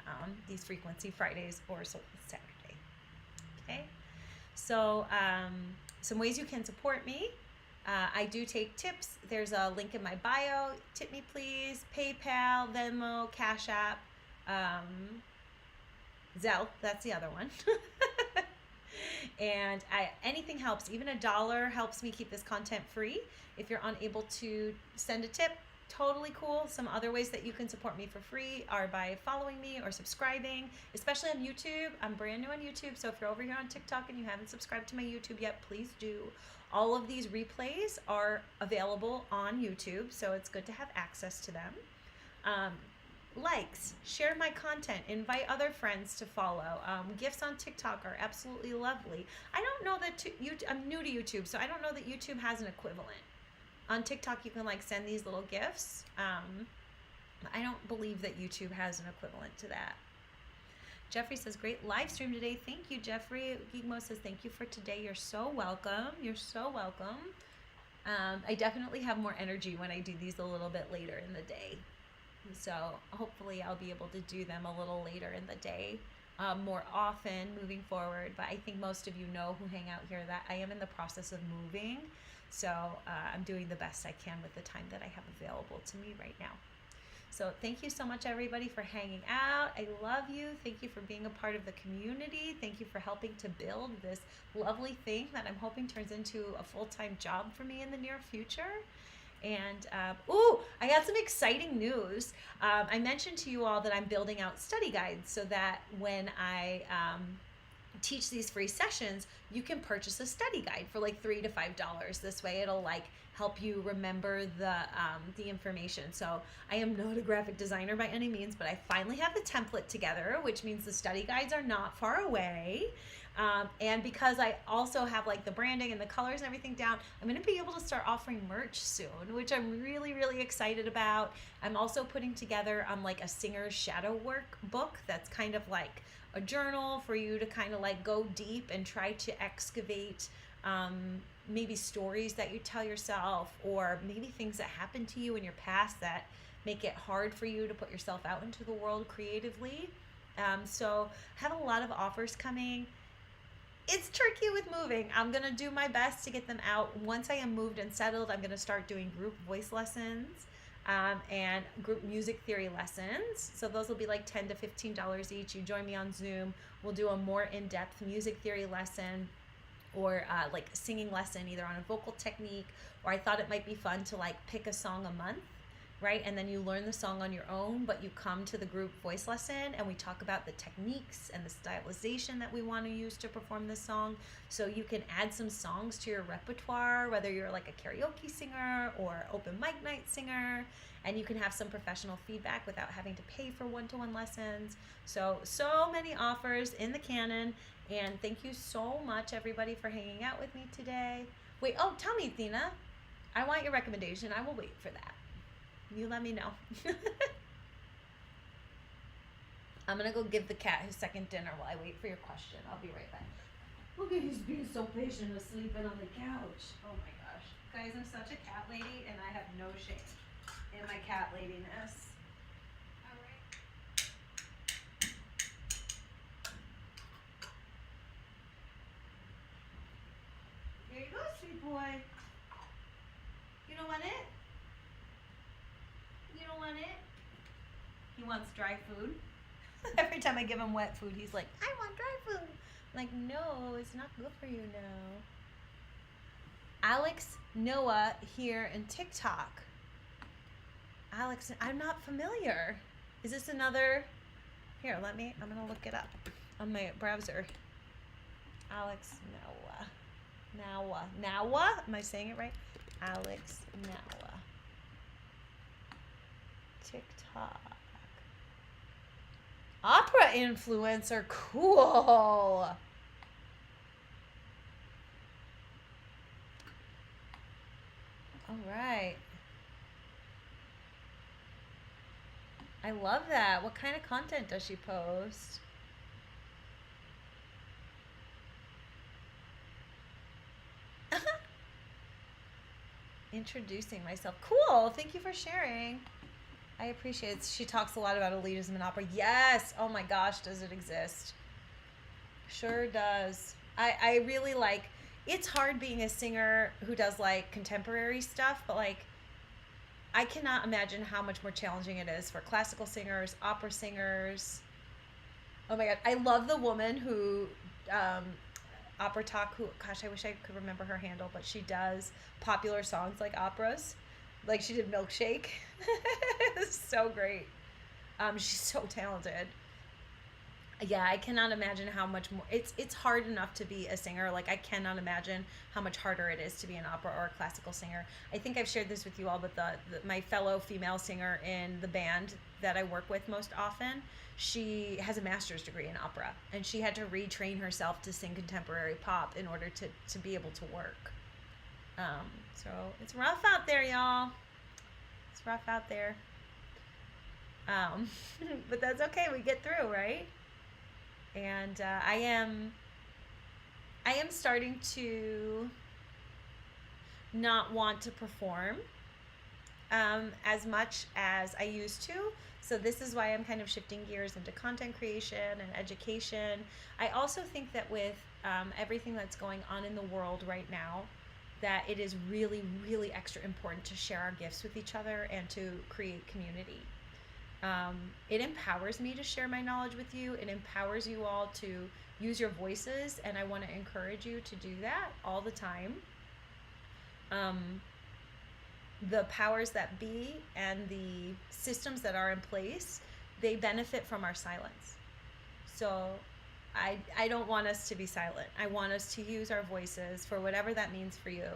these Frequency Fridays or Soulful Saturday. Okay, so some ways you can support me. I do take tips. There's a link in my bio. Tip me please. PayPal, Venmo, Cash App, Zelle. That's the other one. And anything helps. Even $1 helps me keep this content free. If you're unable to send a tip, totally cool. Some other ways that you can support me for free are by following me or subscribing, especially on YouTube. I'm brand new on YouTube, so if you're over here on TikTok and you haven't subscribed to my YouTube yet, please do. All of these replays are available on YouTube, so it's good to have access to them. Likes, share my content, invite other friends to follow. Gifts on TikTok are absolutely lovely. I don't know that I'm new to YouTube, so I don't know that YouTube has an equivalent. On TikTok, you can like send these little gifts. I don't believe that YouTube has an equivalent to that. Jeffrey says, great live stream today. Thank you, Jeffrey. Gigmo says, thank you for today. You're so welcome. You're so welcome. I definitely have more energy when I do these a little bit later in the day. So hopefully I'll be able to do them a little later in the day more often moving forward. But I think most of you know who hang out here that I am in the process of moving. So I'm doing the best I can with the time that I have available to me right now. So thank you so much, everybody, for hanging out. I love you. Thank you for being a part of the community. Thank you for helping to build this lovely thing that I'm hoping turns into a full-time job for me in the near future. And I got some exciting news. I mentioned to you all that I'm building out study guides so that when I teach these free sessions, you can purchase a study guide for like $3 to $5. This way, it'll like help you remember the information. So I am not a graphic designer by any means, but I finally have the template together, which means the study guides are not far away. And because I also have like the branding and the colors and everything down, I'm going to be able to start offering merch soon, which I'm really, really excited about. I'm also putting together like a singer's shadow work book that's kind of like a journal for you to kind of like go deep and try to excavate maybe stories that you tell yourself, or maybe things that happened to you in your past that make it hard for you to put yourself out into the world creatively. So I have a lot of offers coming. It's tricky with moving. I'm going to do my best to get them out. Once I am moved and settled, I'm going to start doing group voice lessons and group music theory lessons. So those will be like $10 to $15 each. You join me on Zoom. We'll do a more in-depth music theory lesson, or like singing lesson, either on a vocal technique, or I thought it might be fun to like pick a song a month, right? And then you learn the song on your own, but you come to the group voice lesson and we talk about the techniques and the stylization that we want to use to perform this song. So you can add some songs to your repertoire, whether you're like a karaoke singer or open mic night singer, and you can have some professional feedback without having to pay for one-to-one lessons. So many offers in the canon. And thank you so much, everybody, for hanging out with me today. Wait, tell me, Thina. I want your recommendation. I will wait for that. You let me know. I'm going to go give the cat his second dinner while I wait for your question. I'll be right back. Look at he's being so patient and sleeping on the couch. Oh my gosh. Guys, I'm such a cat lady and I have no shame in my cat ladiness. There you go, sweet boy. You don't want it? You don't want it? He wants dry food. Every time I give him wet food, he's like, I want dry food. I'm like, no, it's not good for you, no. Alex Noah here in TikTok. Alex, I'm not familiar. Is this another? Here, I'm going to look it up on my browser. Alex Noah. Nawa? Am I saying it right? Alex Nawa. TikTok. Opera influencer. Cool. All right. I love that. What kind of content does she post? Introducing myself. Cool. Thank you for sharing. I appreciate it. She talks a lot about elitism in opera. Yes. Oh my gosh, does it exist? Sure does. I really like, it's hard being a singer who does like contemporary stuff, but like I cannot imagine how much more challenging it is for classical singers, opera singers. Oh my God. I love the woman who Opera Talk, who, gosh, I wish I could remember her handle, but she does popular songs like operas. Like she did Milkshake. It's so great. She's so talented. Yeah, I cannot imagine how much more it's hard enough to be a singer. Like I cannot imagine how much harder it is to be an opera or a classical singer. I think I've shared this with you all, but my fellow female singer in the band that I work with most often, she has a master's degree in opera, and she had to retrain herself to sing contemporary pop in order to be able to work. So it's rough out there, y'all. It's rough out there. But that's okay. We get through, right? And I am starting to not want to perform as much as I used to. So this is why I'm kind of shifting gears into content creation and education. I also think that with everything that's going on in the world right now, that it is really, really extra important to share our gifts with each other and to create community. It empowers me to share my knowledge with you. It empowers you all to use your voices, and I want to encourage you to do that all the time. Um, the powers that be and the systems that are in place, they benefit from our silence. So I don't want us to be silent. I want us to use our voices for whatever that means for you,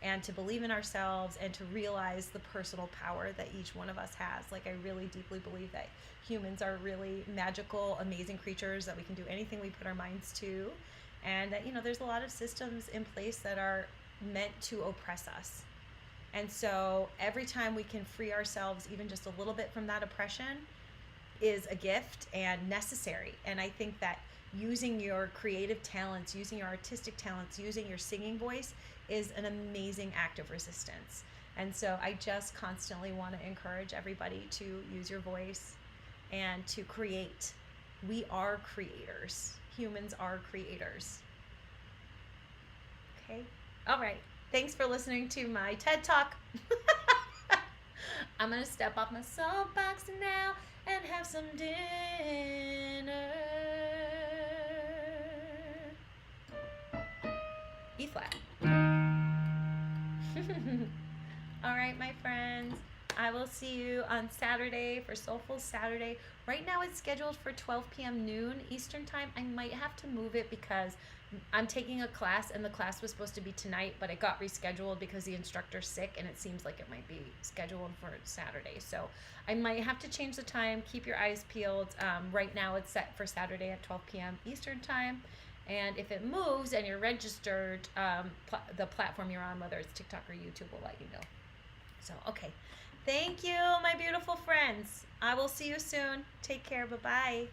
and to believe in ourselves and to realize the personal power that each one of us has. Like, I really deeply believe that humans are really magical, amazing creatures, that we can do anything we put our minds to, and that, there's a lot of systems in place that are meant to oppress us. And so every time we can free ourselves even just a little bit from that oppression is a gift and necessary. And I think that using your creative talents, using your artistic talents, using your singing voice is an amazing act of resistance. And so I just constantly want to encourage everybody to use your voice and to create. We are creators. Humans are creators. Okay? All right. Thanks for listening to my TED Talk. I'm going to step off my soapbox now and have some dinner. E flat. All right, my friends. I will see you on Saturday for Soulful Saturday. Right now it's scheduled for 12 p.m. noon Eastern Time. I might have to move it because I'm taking a class, and the class was supposed to be tonight, but it got rescheduled because the instructor's sick, and it seems like it might be scheduled for Saturday. So I might have to change the time. Keep your eyes peeled. Right now it's set for Saturday at 12 p.m. Eastern Time. And if it moves and you're registered, the platform you're on, whether it's TikTok or YouTube, will let you know. So, okay. Thank you, my beautiful friends. I will see you soon. Take care. Bye-bye.